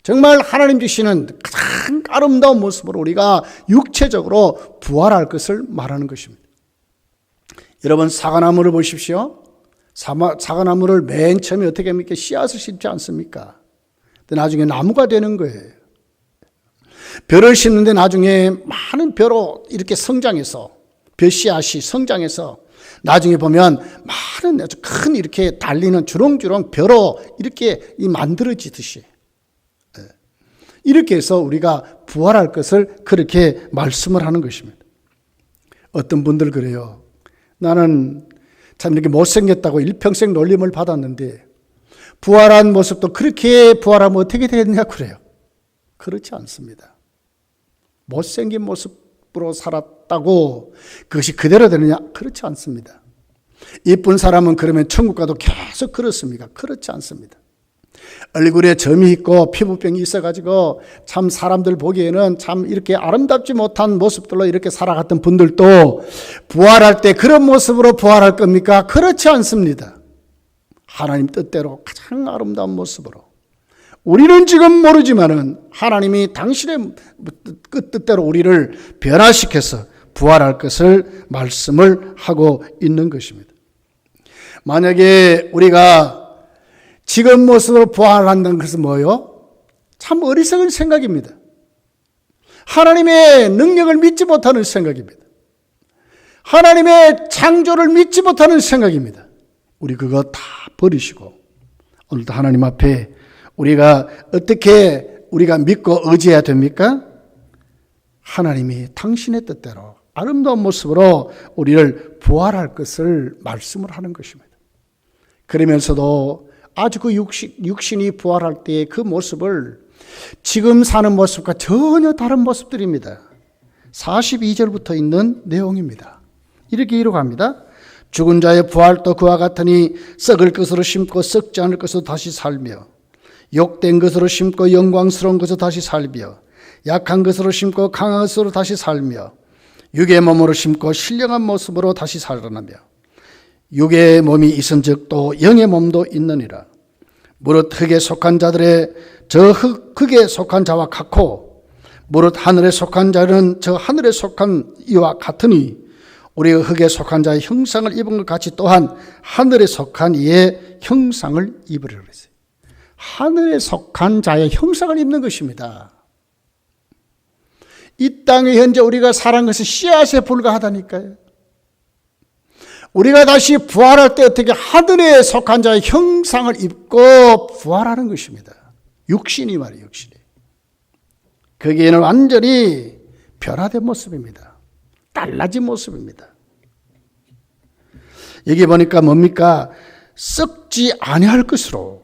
A: 정말 하나님 주시는 가장 아름다운 모습으로 우리가 육체적으로 부활할 것을 말하는 것입니다. 여러분 사과나무를 보십시오. 사과나무를 맨 처음에 어떻게 합니까? 씨앗을 심지 않습니까? 근데 나중에 나무가 되는 거예요. 벼를 심는데 나중에 많은 벼로 이렇게 성장해서 벼씨앗이 성장해서 나중에 보면 많은 아주 큰 이렇게 달리는 주렁주렁 벼로 이렇게 만들어지듯이 이렇게 해서 우리가 부활할 것을 그렇게 말씀을 하는 것입니다. 어떤 분들 그래요. 나는 참 이렇게 못생겼다고 일평생 놀림을 받았는데 부활한 모습도 그렇게 부활하면 어떻게 되겠냐 그래요. 그렇지 않습니다. 못생긴 모습으로 살았다고 그것이 그대로 되느냐? 그렇지 않습니다. 이쁜 사람은 그러면 천국 가도 계속 그렇습니까? 그렇지 않습니다. 얼굴에 점이 있고 피부병이 있어가지고 참 사람들 보기에는 참 이렇게 아름답지 못한 모습들로 이렇게 살아갔던 분들도 부활할 때 그런 모습으로 부활할 겁니까? 그렇지 않습니다. 하나님 뜻대로 가장 아름다운 모습으로 우리는 지금 모르지만은 하나님이 당신의 뜻대로 우리를 변화시켜서 부활할 것을 말씀을 하고 있는 것입니다. 만약에 우리가 지금 모습으로 부활한다는 것은 뭐예요? 참 어리석은 생각입니다. 하나님의 능력을 믿지 못하는 생각입니다. 하나님의 창조를 믿지 못하는 생각입니다. 우리 그거 다 버리시고 오늘도 하나님 앞에 우리가 어떻게 우리가 믿고 의지해야 됩니까? 하나님이 당신의 뜻대로 아름다운 모습으로 우리를 부활할 것을 말씀을 하는 것입니다. 그러면서도 아주 그 육신이 부활할 때의 그 모습을 지금 사는 모습과 전혀 다른 모습들입니다. 42절부터 있는 내용입니다. 이렇게 기록합니다. 죽은 자의 부활도 그와 같으니 썩을 것으로 심고 썩지 않을 것으로 다시 살며 욕된 것으로 심고 영광스러운 것으로 다시 살며 약한 것으로 심고 강한 것으로 다시 살며 육의 몸으로 심고 신령한 모습으로 다시 살아나며 육의 몸이 있은즉 또 영의 몸도 있느니라. 무릇 흙에 속한 자들의 저 흙에 속한 자와 같고 무릇 하늘에 속한 자는 저 하늘에 속한 이와 같으니 우리가 흙에 속한 자의 형상을 입은 것 같이 또한 하늘에 속한 이의 형상을 입으리라 그랬어요. 하늘에 속한 자의 형상을 입는 것입니다. 이 땅에 현재 우리가 살아가는 것은 씨앗에 불과하다니까요. 우리가 다시 부활할 때 어떻게 하늘에 속한 자의 형상을 입고 부활하는 것입니다. 육신이 말이에요, 육신이. 거기에는 완전히 변화된 모습입니다. 달라진 모습입니다. 여기 보니까 뭡니까? 썩지 아니할 것으로,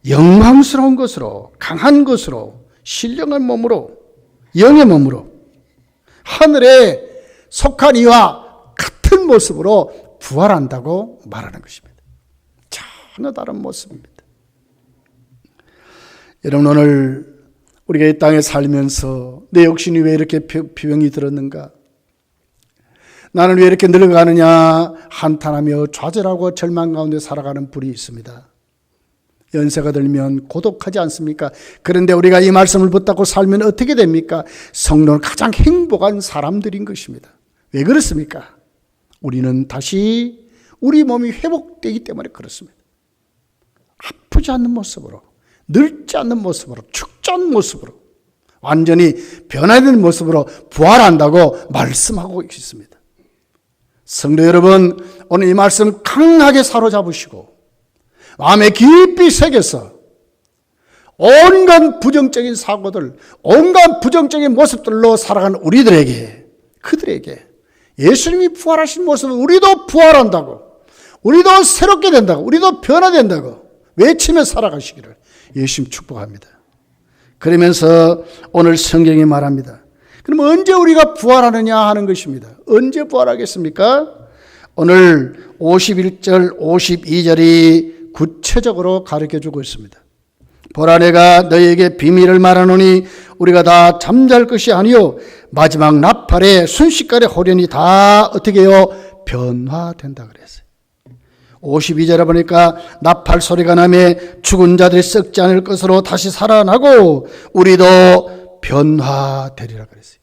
A: 영광스러운 것으로, 강한 것으로, 신령한 몸으로, 영의 몸으로, 하늘에 속한 이와 같은 모습으로 부활한다고 말하는 것입니다. 전혀 다른 모습입니다. 여러분, 오늘 우리가 이 땅에 살면서 내 육신이 왜 이렇게 비병이 들었는가? 나는 왜 이렇게 늙어가느냐? 한탄하며 좌절하고 절망 가운데 살아가는 분이 있습니다. 연세가 들면 고독하지 않습니까? 그런데 우리가 이 말씀을 붙잡고 살면 어떻게 됩니까? 성도는 가장 행복한 사람들인 것입니다. 왜 그렇습니까? 우리는 다시 우리 몸이 회복되기 때문에 그렇습니다. 아프지 않는 모습으로, 늙지 않는 모습으로, 죽지 않는 모습으로, 완전히 변화된 모습으로 부활한다고 말씀하고 있습니다. 성도 여러분, 오늘 이 말씀 강하게 사로잡으시고 마음에 깊이 새겨서 온갖 부정적인 사고들, 온갖 부정적인 모습들로 살아가는 우리들에게, 그들에게 예수님이 부활하신 모습을 우리도 부활한다고, 우리도 새롭게 된다고, 우리도 변화된다고 외치며 살아가시기를 예수님 축복합니다. 그러면서 오늘 성경이 말합니다. 그럼 언제 우리가 부활하느냐 하는 것입니다. 언제 부활하겠습니까? 오늘 51절, 52절이 구체적으로 가르쳐주고 있습니다. 보라, 내가 너희에게 비밀을 말하노니 우리가 다 잠잘 것이 아니요 마지막 나팔에 순식간에 호련히 다 어떻게 해요? 변화된다 그랬어요. 52절에 보니까 나팔 소리가 나며 죽은 자들이 썩지 않을 것으로 다시 살아나고 우리도 변화되리라 그랬어요.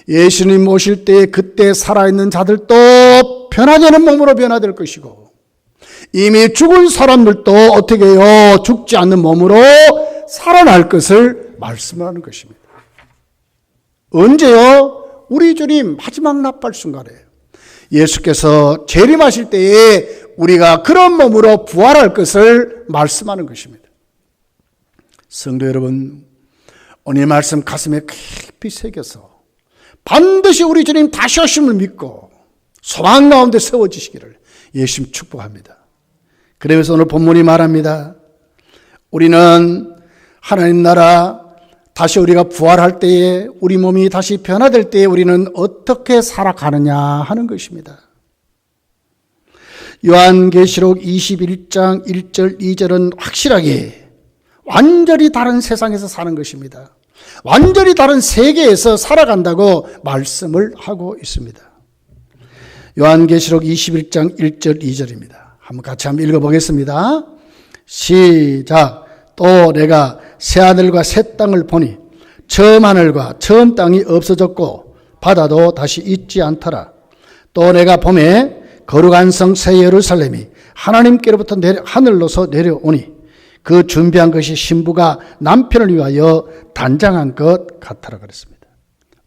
A: 예수님 오실 때 그때 살아있는 자들도 변화되는 몸으로 변화될 것이고 이미 죽은 사람들도 어떻게 해요? 죽지 않는 몸으로 살아날 것을 말씀하는 것입니다. 언제요? 우리 주님 마지막 나팔 순간에 예수께서 재림하실 때에 우리가 그런 몸으로 부활할 것을 말씀하는 것입니다. 성도 여러분, 오늘 말씀 가슴에 깊이 새겨서 반드시 우리 주님 다시 오심을 믿고 소망 가운데 세워지시기를 예수님 축복합니다. 그래서 오늘 본문이 말합니다. 우리는 하나님 나라 다시 우리가 부활할 때에 우리 몸이 다시 변화될 때에 우리는 어떻게 살아가느냐 하는 것입니다. 요한계시록 21장 1절 2절은 확실하게 완전히 다른 세상에서 사는 것입니다. 완전히 다른 세계에서 살아간다고 말씀을 하고 있습니다. 요한계시록 21장 1절 2절입니다. 한번 같이 한번 읽어보겠습니다. 시작. 또 내가 새하늘과 새 땅을 보니 처음 하늘과 처음 땅이 없어졌고 바다도 다시 있지 않더라. 또 내가 보매 거룩한 성 새 예루살렘이 하나님께로부터 하늘로서 내려오니 그 준비한 것이 신부가 남편을 위하여 단장한 것 같더라 그랬습니다.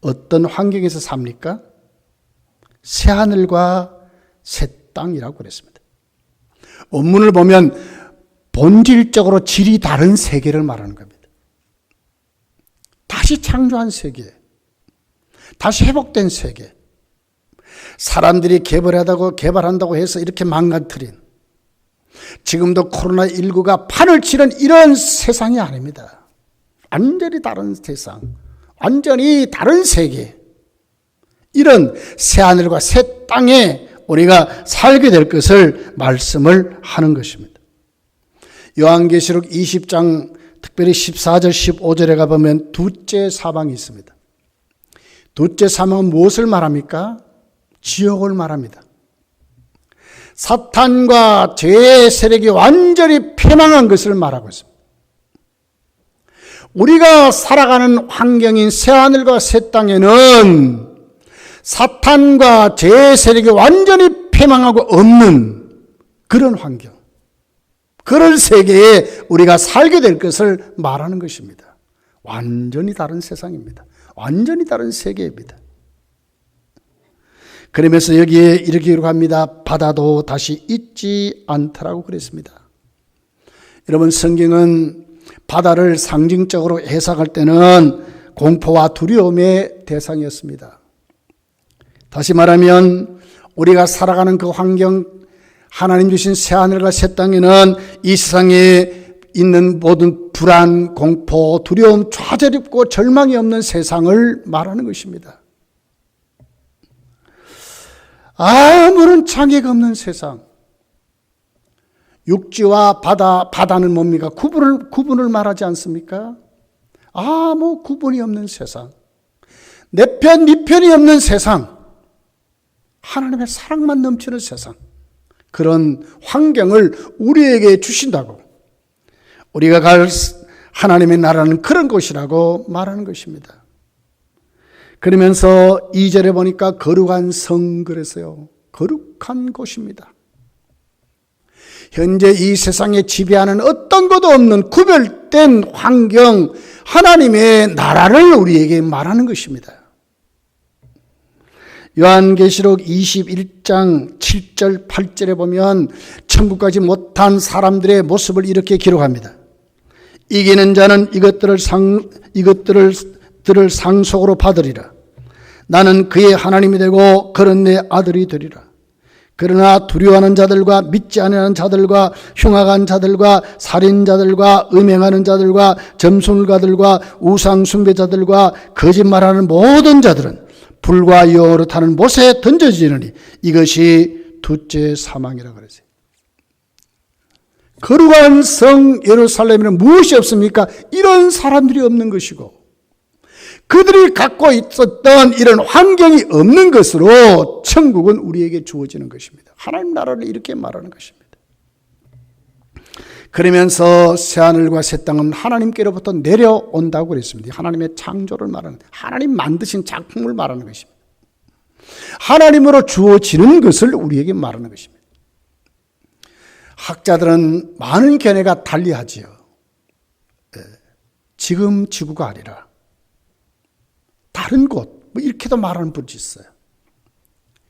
A: 어떤 환경에서 삽니까? 새 하늘과 새 땅이라고 그랬습니다. 원문을 보면 본질적으로 질이 다른 세계를 말하는 겁니다. 다시 창조한 세계, 다시 회복된 세계, 사람들이 개발한다고 해서 이렇게 망가뜨린, 지금도 코로나19가 판을 치는 이런 세상이 아닙니다. 완전히 다른 세상, 완전히 다른 세계, 이런 새하늘과 새 땅에 우리가 살게 될 것을 말씀을 하는 것입니다. 요한계시록 20장 특별히 14절 15절에 가보면 둘째 사망이 있습니다. 둘째 사망은 무엇을 말합니까? 지옥을 말합니다. 사탄과 죄의 세력이 완전히 패망한 것을 말하고 있습니다. 우리가 살아가는 환경인 새하늘과 새 땅에는 사탄과 죄의 세력이 완전히 패망하고 없는 그런 환경, 그런 세계에 우리가 살게 될 것을 말하는 것입니다. 완전히 다른 세상입니다. 완전히 다른 세계입니다. 그러면서 여기에 이렇게 기록합니다. 바다도 다시 있지 않더라고 그랬습니다. 여러분, 성경은 바다를 상징적으로 해석할 때는 공포와 두려움의 대상이었습니다. 다시 말하면 우리가 살아가는 그 환경, 하나님 주신 새하늘과 새 땅에는 이 세상에 있는 모든 불안, 공포, 두려움, 좌절있고 절망이 없는 세상을 말하는 것입니다. 아무런 장애가 없는 세상. 육지와 바다는 뭡니까? 구분을 말하지 않습니까? 아무 구분이 없는 세상. 내 편, 네 편이 없는 세상. 하나님의 사랑만 넘치는 세상. 그런 환경을 우리에게 주신다고. 우리가 갈 하나님의 나라는 그런 곳이라고 말하는 것입니다. 그러면서 2절에 보니까 거룩한 성 그랬어요. 거룩한 곳입니다. 현재 이 세상에 지배하는 어떤 것도 없는 구별된 환경, 하나님의 나라를 우리에게 말하는 것입니다. 요한계시록 21장 7절 8절에 보면 천국 가지 못한 사람들의 모습을 이렇게 기록합니다. 이기는 자는 이것들을 상속으로 받으리라. 나는 그의 하나님이 되고 그는 내 아들이 되리라. 그러나 두려워하는 자들과 믿지 않는 자들과 흉악한 자들과 살인자들과 음행하는 자들과 점술가들과 우상 숭배자들과 거짓말하는 모든 자들은 불과 영으로 타는 못에 던져지느니 이것이 둘째 사망이라고 그랬어요. 거룩한 성 예루살렘에는 무엇이 없습니까? 이런 사람들이 없는 것이고 그들이 갖고 있었던 이런 환경이 없는 것으로 천국은 우리에게 주어지는 것입니다. 하나님 나라를 이렇게 말하는 것입니다. 그러면서 새하늘과 새 땅은 하나님께로부터 내려온다고 그랬습니다. 하나님의 창조를 말하는, 하나님 만드신 작품을 말하는 것입니다. 하나님으로 주어지는 것을 우리에게 말하는 것입니다. 학자들은 많은 견해가 달리하지요. 지금 지구가 아니라 다른 곳, 이렇게도 말하는 분이 있어요.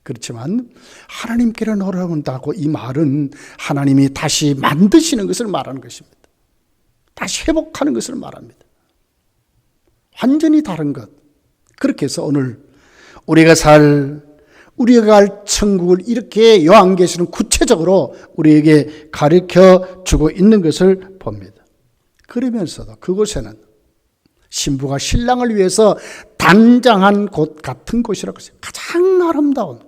A: 그렇지만 하나님께로 돌아온다고 이 말은 하나님이 다시 만드시는 것을 말하는 것입니다. 다시 회복하는 것을 말합니다. 완전히 다른 것. 그렇게 해서 오늘 우리가 갈 천국을 이렇게 요한계시는 구체적으로 우리에게 가르쳐 주고 있는 것을 봅니다. 그러면서도 그곳에는 신부가 신랑을 위해서 단장한 곳 같은 곳이라고 했어요. 가장 아름다운,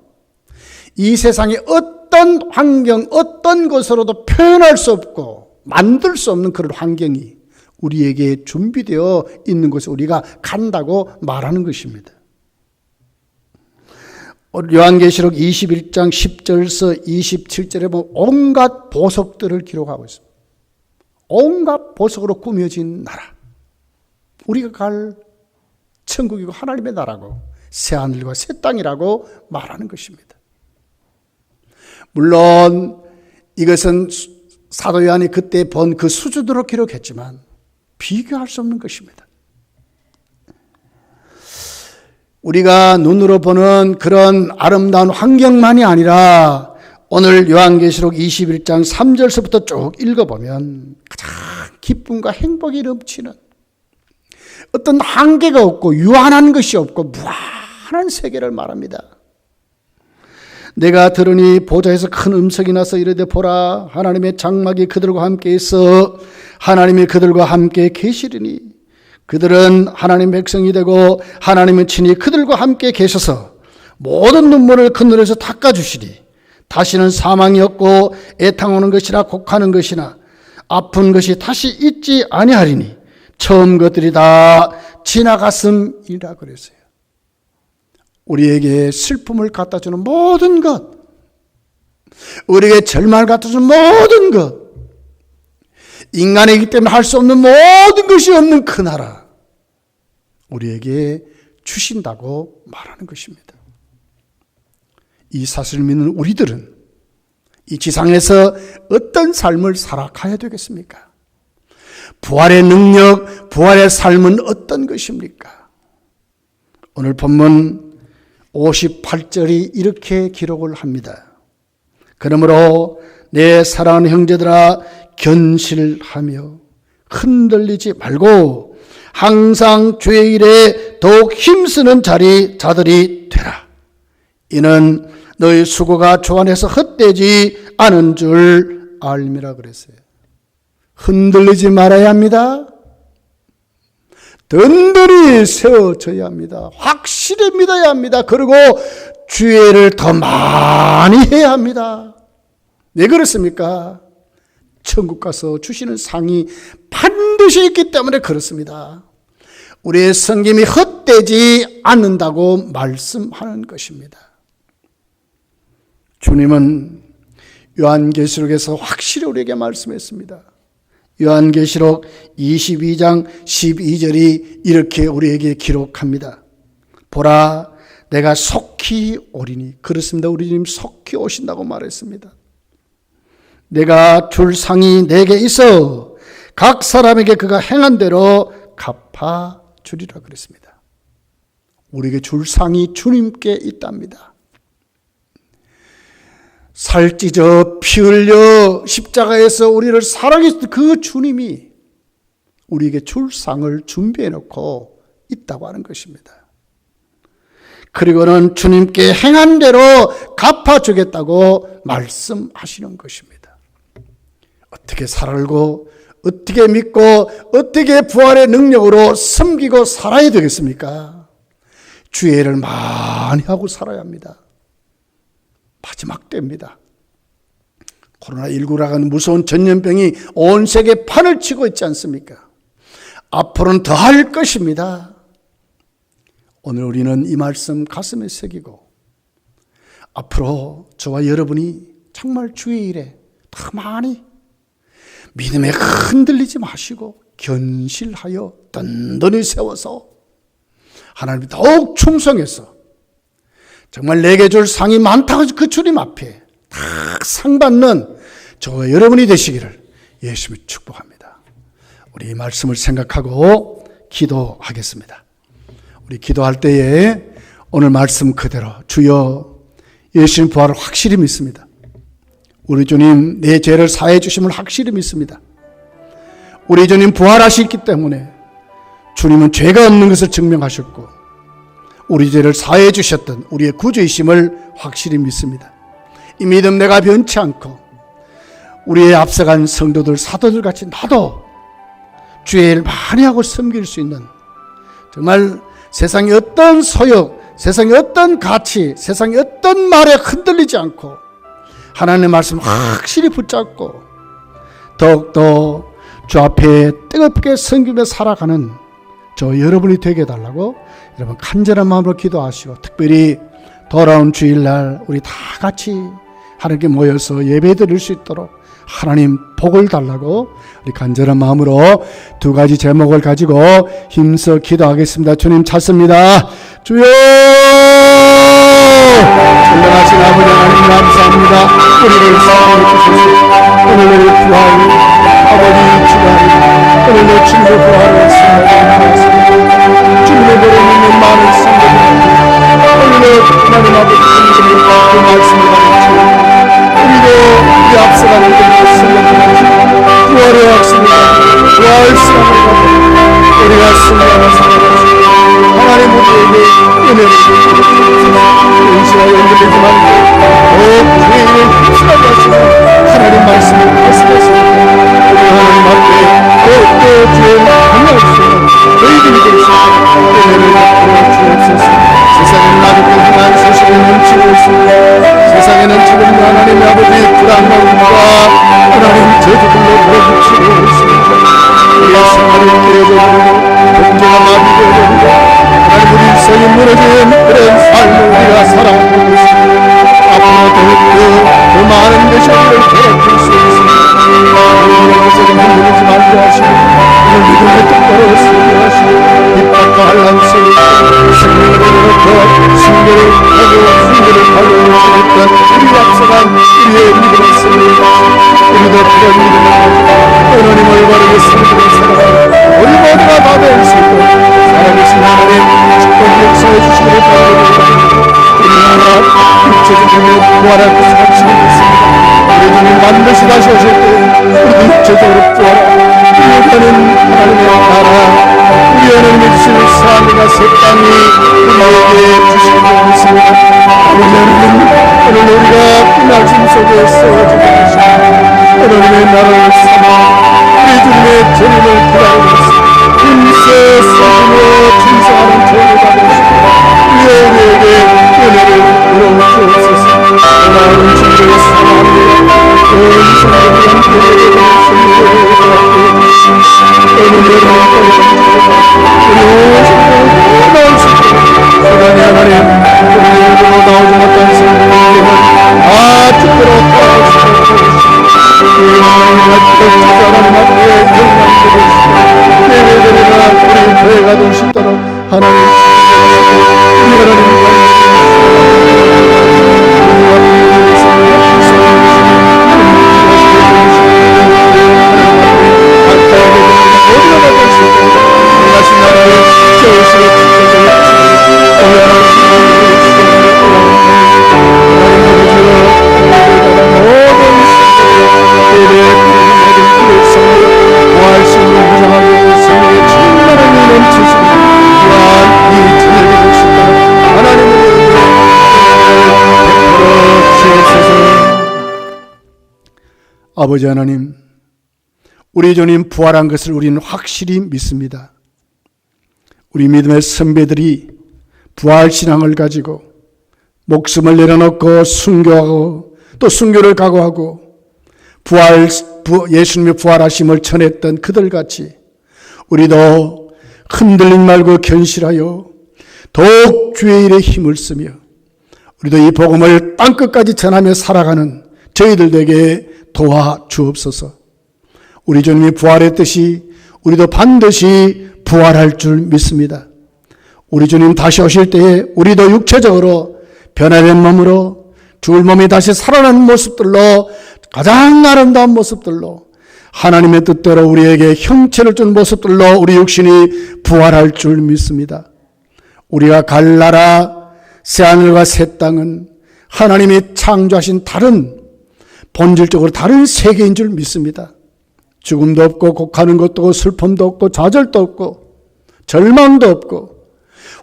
A: 이 세상의 어떤 환경, 어떤 것으로도 표현할 수 없고 만들 수 없는 그런 환경이 우리에게 준비되어 있는 곳에 우리가 간다고 말하는 것입니다. 요한계시록 21장 10절에서 27절에 보면 온갖 보석들을 기록하고 있습니다. 온갖 보석으로 꾸며진 나라. 우리가 갈 천국이고 하나님의 나라고 새하늘과 새 땅이라고 말하는 것입니다. 물론 이것은 사도 요한이 그때 본 그 수준으로 기록했지만 비교할 수 없는 것입니다. 우리가 눈으로 보는 그런 아름다운 환경만이 아니라 오늘 요한계시록 21장 3절서부터 쭉 읽어보면 가장 기쁨과 행복이 넘치는 어떤 한계가 없고 유한한 것이 없고 무한한 세계를 말합니다. 내가 들으니 보좌에서 큰 음성이 나서 이르되 보라 하나님의 장막이 그들과 함께 있어 하나님이 그들과 함께 계시리니 그들은 하나님 백성이 되고 하나님은 친히 그들과 함께 계셔서 모든 눈물을 그늘에서 닦아주시리. 다시는 사망이 없고 애탕오는 것이나 곡하는 것이나 아픈 것이 다시 있지 아니하리니 처음 것들이 다 지나갔음이라 그랬어요. 우리에게 슬픔을 갖다주는 모든 것, 우리에게 절망을 갖다주는 모든 것, 인간이기 때문에 할 수 없는 모든 것이 없는 그 나라, 우리에게 주신다고 말하는 것입니다. 이 사실을 믿는 우리들은 이 지상에서 어떤 삶을 살아가야 되겠습니까? 부활의 능력, 부활의 삶은 어떤 것입니까? 오늘 본문 58절이 이렇게 기록을 합니다. 그러므로 내 사랑하는 형제들아 견실하며 흔들리지 말고 항상 주의 일에 더욱 힘쓰는 자들이 되라. 이는 너희 수고가 주 안에서 헛되지 않은 줄 알미라 그랬어요. 흔들리지 말아야 합니다. 든든히 세워져야 합니다. 확실히 믿어야 합니다. 그리고 주의 일을 더 많이 해야 합니다. 왜 그렇습니까? 천국 가서 주시는 상이 반드시 있기 때문에 그렇습니다. 우리의 섬김이 헛되지 않는다고 말씀하는 것입니다. 주님은 요한계시록에서 확실히 우리에게 말씀했습니다. 요한계시록 22장 12절이 이렇게 우리에게 기록합니다. 보라, 내가 속히 오리니. 그렇습니다. 우리 주님 속히 오신다고 말했습니다. 내가 줄 상이 내게 있어 각 사람에게 그가 행한 대로 갚아주리라 그랬습니다. 우리에게 줄 상이 주님께 있답니다. 살 찢어 피 흘려 십자가에서 우리를 사랑했던 그 주님이 우리에게 줄 상을 준비해 놓고 있다고 하는 것입니다. 그리고는 주님께 행한 대로 갚아주겠다고 말씀하시는 것입니다. 어떻게 살고 어떻게 믿고 어떻게 부활의 능력으로 섬기고 살아야 되겠습니까? 주의 일을 많이 하고 살아야 합니다. 마지막 때입니다. 코로나19라는 무서운 전염병이 온 세계 판을 치고 있지 않습니까? 앞으로는 더 할 것입니다. 오늘 우리는 이 말씀 가슴에 새기고 앞으로 저와 여러분이 정말 주의 일에 더 많이 믿음에 흔들리지 마시고 견실하여 든든히 세워서 하나님 더욱 충성해서 정말 내게 줄 상이 많다고 그 주님 앞에 다 상 받는 저와 여러분이 되시기를 예수님이 축복합니다. 우리 이 말씀을 생각하고 기도하겠습니다. 우리 기도할 때에 오늘 말씀 그대로 주여 예수님 부활을 확실히 믿습니다. 우리 주님 내 죄를 사해 주심을 확실히 믿습니다. 우리 주님 부활하셨기 때문에 주님은 죄가 없는 것을 증명하셨고 우리 죄를 사해 주셨던 우리의 구주이심을 확실히 믿습니다. 이 믿음 내가 변치 않고 우리의 앞서간 성도들 사도들 같이 나도 주의 일을 많이 하고 섬길 수 있는 정말 세상의 어떤 소욕, 세상의 어떤 가치, 세상의 어떤 말에 흔들리지 않고 하나님의 말씀을 확실히 붙잡고 더욱더 주 앞에 뜨겁게 섬기며 살아가는 저 여러분이 되게 해달라고 여러분 간절한 마음으로 기도하시고 특별히 돌아온 주일날 우리 다 같이 하나님께 모여서 예배 드릴 수 있도록 하나님 복을 달라고 우리 간절한 마음으로 두 가지 제목을 가지고 힘써 기도하겠습니다. 주님 찾습니다. 주여 전능하신 아버지 하나님 감사합니다. 우리를 사랑해 주셔서 오늘의 부활 아버지 주가리 오늘의 친구 부활을 생각하였습니다. 주님의 보내 있는 많은 성도들 오늘의 하나님 아버지 주님의 그 말씀을 가르치고 우리도 우리 앞서가는 것을 생각하면서 부활의 약속을 부활 시간을 가지고 우리가 승리하는 삶을 하나님 우리에게 은혜를 주시옵소서. 은시와 연결되지 말고 더욱 주의 일을 힘쓰라고 하시는 하나님 말씀을 계속했습니다. 우리 하나님 앞에 더욱더 주의 일을 강요할 수 있는 저희들이 될 수 있는 은혜를 베풀어 주옵소서. 세상을 나를 향한 소식을 주시옵소서. 세상에는 지금 하나님의 아버지 불안감과 하나님 저주들로 몰아붙이고 있습니다. 우리의 생활을 깨어져버리고 경제가 마비되어버리고 하나님 우리 일생이 무너진 그런 삶을 우리가 살아가고 있습니다. 앞으로 더 많은 것이 우리를 괴롭힐 수 있습니다. 하나님 여기서 흔들리지 말게 하시고 오늘 믿음의 똑바로 서게 하시고 핍박과 환난 속에 생명을 내려놓고 승리를 하고 있었던 우리 앞서간 우리의 믿음을 승리해 우리도 그런 믿음을 가지고 하나님을 바르게 승리를 살아가고 우리 모두가 다 될 수 있도록 살아계신 하나님 축복 역사해 주시기를 바랍니다. 우리나라 육체적으로 부활할 것을 확신이 있습니다. 우리 주님 반드시 다시 오실 때 우리도 육체적으로 부활하고 우리에게는 하나님의 나라 우리 하나님의 주신 삶과 새 땅이 우리에게 주시는 줄 믿습니다. 오늘 우리가 꿈나짐 속에 세워지고 계십니다. 하나님의 나라를 삼아 우리 주님의 재림을 기다리고 있습니다. 금세 써주며 충성하는 죄가 되십니다. 우리에게 은혜를 물어주옵소서. 하나님 주님을 사랑합니다. 온 성도들은 은혜를 하나님 하나님 나오지 못한 성도들은 다 죽도록 도와주시옵소서. 예배드리나 우리 교회가 될 수 있도록 하나님 우리 하나님 아버지 하나님, 우리 주님 부활한 것을 우리는 확실히 믿습니다. 우리 믿음의 선배들이 부활신앙을 가지고 목숨을 내려놓고 순교하고 또 순교를 각오하고 예수님의 부활하심을 전했던 그들같이 우리도 흔들리지 말고 견실하여 더욱 주의 일에 힘을 쓰며 우리도 이 복음을 땅끝까지 전하며 살아가는 저희들에게 도와주옵소서. 우리 주님이 부활했듯이 우리도 반드시 부활할 줄 믿습니다. 우리 주님 다시 오실 때에 우리도 육체적으로 변화된 몸으로 죽을 몸이 다시 살아나는 모습들로 가장 아름다운 모습들로 하나님의 뜻대로 우리에게 형체를 준 모습들로 우리 육신이 부활할 줄 믿습니다. 우리가 갈 나라 새하늘과 새 땅은 하나님이 창조하신 다른 본질적으로 다른 세계인 줄 믿습니다. 죽음도 없고 곡하는 것도 없고 슬픔도 없고 좌절도 없고 절망도 없고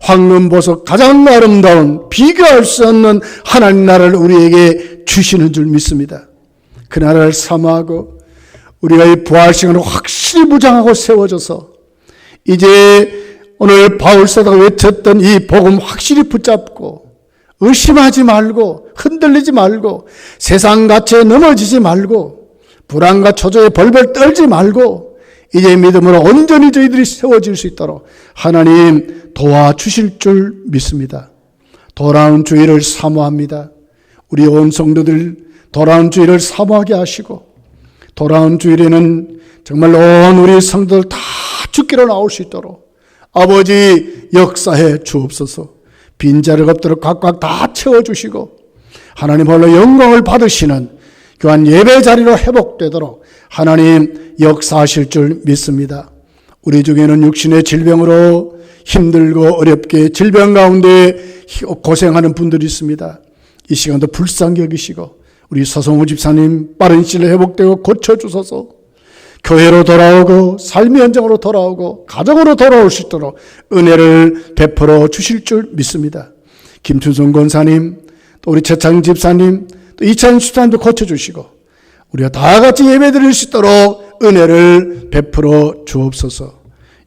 A: 황금보석 가장 아름다운 비교할 수 없는 하나님 나라를 우리에게 주시는 줄 믿습니다. 그 나라를 사모하고 우리가 이 부활시간을 확실히 무장하고 세워져서 이제 오늘 바울사도가 외쳤던 이 복음 확실히 붙잡고 의심하지 말고 흔들리지 말고 세상 가치에 넘어지지 말고 불안과 초조에 벌벌 떨지 말고 이제 믿음으로 온전히 저희들이 세워질 수 있도록 하나님 도와주실 줄 믿습니다. 돌아온 주일을 사모합니다. 우리 온 성도들 돌아온 주일을 사모하게 하시고 돌아온 주일에는 정말 온 우리 성도들 다 죽기로 나올 수 있도록 아버지 역사해 주옵소서. 빈자리가 없도록 각각 다 채워주시고 하나님 홀로 영광을 받으시는 교한 예배 자리로 회복되도록 하나님 역사하실 줄 믿습니다. 우리 중에는 육신의 질병으로 힘들고 어렵게 질병 가운데 고생하는 분들이 있습니다. 이 시간도 불쌍히 여기시고 우리 서성우 집사님 빠른 시일에 회복되고 고쳐주소서. 교회로 돌아오고 삶의 현장으로 돌아오고 가정으로 돌아올 수 있도록 은혜를 베풀어 주실 줄 믿습니다. 김춘성 권사님 또 우리 최창 집사님 또 이찬 집사님도 고쳐주시고 우리가 다 같이 예배드릴 수 있도록 은혜를 베풀어 주옵소서.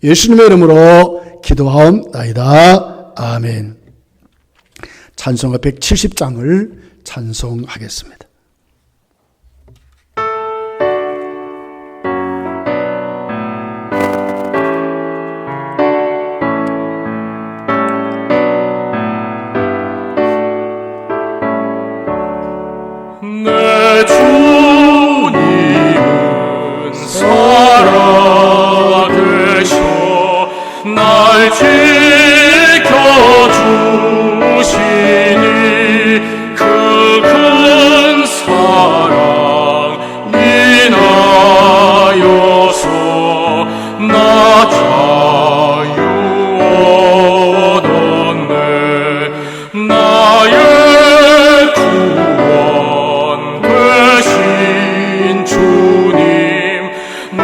A: 예수님의 이름으로 기도하옵나이다. 아멘. 찬송가 170장을 찬송하겠습니다.
C: 내 주님은 살아계셔 날 지켜주시니 그 큰 사랑 인하여서 나 자유 얻었네. 나의 구원 되신 주님 내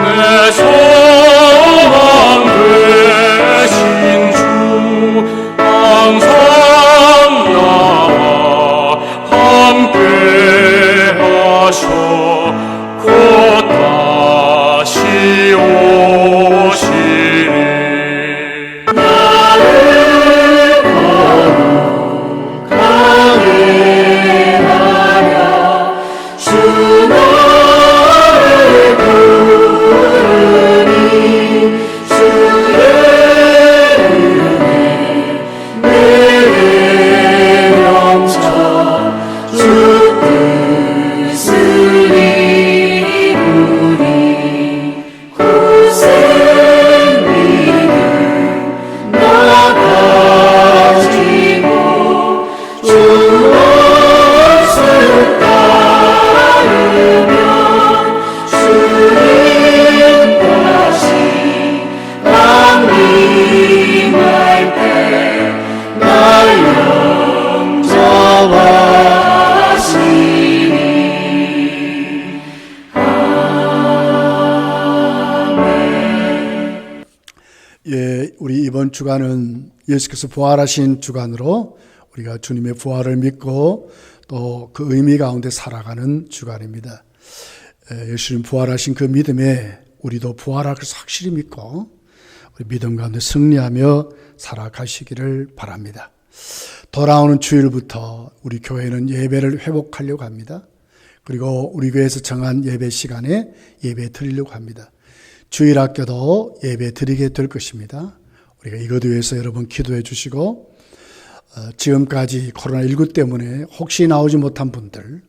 C: 소망 되신 주 항상 나와 함께 하셔 곧 다시 오시리.
A: 우리 이번 주간은 예수께서 부활하신 주간으로 우리가 주님의 부활을 믿고 또 그 의미 가운데 살아가는 주간입니다. 예수님 부활하신 그 믿음에 우리도 부활할 것을 확실히 믿고 우리 믿음 가운데 승리하며 살아가시기를 바랍니다. 돌아오는 주일부터 우리 교회는 예배를 회복하려고 합니다. 그리고 우리 교회에서 정한 예배 시간에 예배 드리려고 합니다. 주일학교도 예배 드리게 될 것입니다. 우리가 이것에 위해서 여러분 기도해 주시고 지금까지 코로나19 때문에 혹시 나오지 못한 분들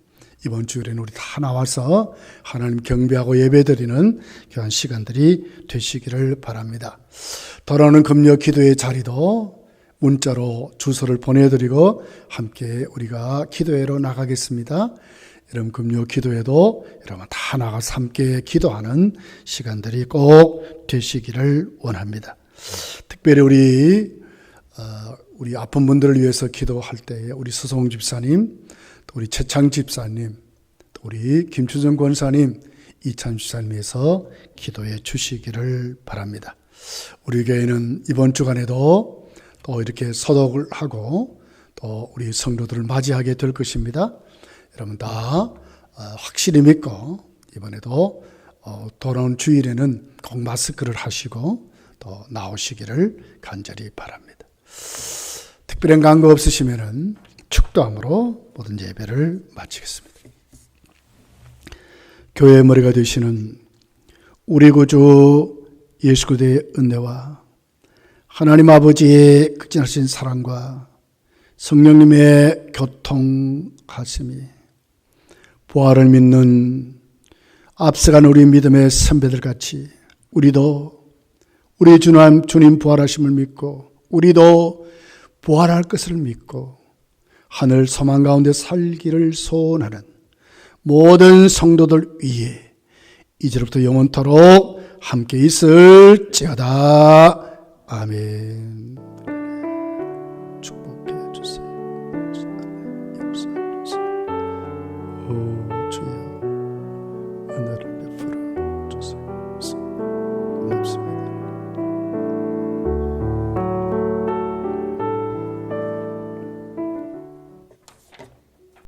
A: 이번 주일에는 우리 다 나와서 하나님 경배하고 예배드리는 귀한 시간들이 되시기를 바랍니다. 돌아오는 금요 기도의 자리도 문자로 주소를 보내드리고 함께 우리가 기도회로 나가겠습니다. 여러분 금요 기도회도 여러분 다 나가서 함께 기도하는 시간들이 꼭 되시기를 원합니다. 특별히 우리 아픈 분들을 위해서 기도할 때에 우리 서성 집사님, 또 우리 최창 집사님, 또 우리 김추정 권사님, 이찬 집사님에서 기도해 주시기를 바랍니다. 우리 교회는 이번 주간에도 또 이렇게 소독을 하고 또 우리 성도들을 맞이하게 될 것입니다. 여러분 다 확실히 믿고 이번에도 돌아온 주일에는 꼭 마스크를 하시고 또 나오시기를 간절히 바랍니다. 특별한 간구 없으시면은 축도함으로 모든 예배를 마치겠습니다. 교회의 머리가 되시는 우리 구주 예수 그리스도의 은혜와 하나님 아버지의 극진하신 사랑과 성령님의 교통하심이 부활을 믿는 앞서간 우리 믿음의 선배들 같이 우리도 우리 주님 부활하심을 믿고 우리도 부활할 것을 믿고 하늘 소망 가운데 살기를 소원하는 모든 성도들 위에 이제부터 영원토록 함께 있을지어다. 아멘.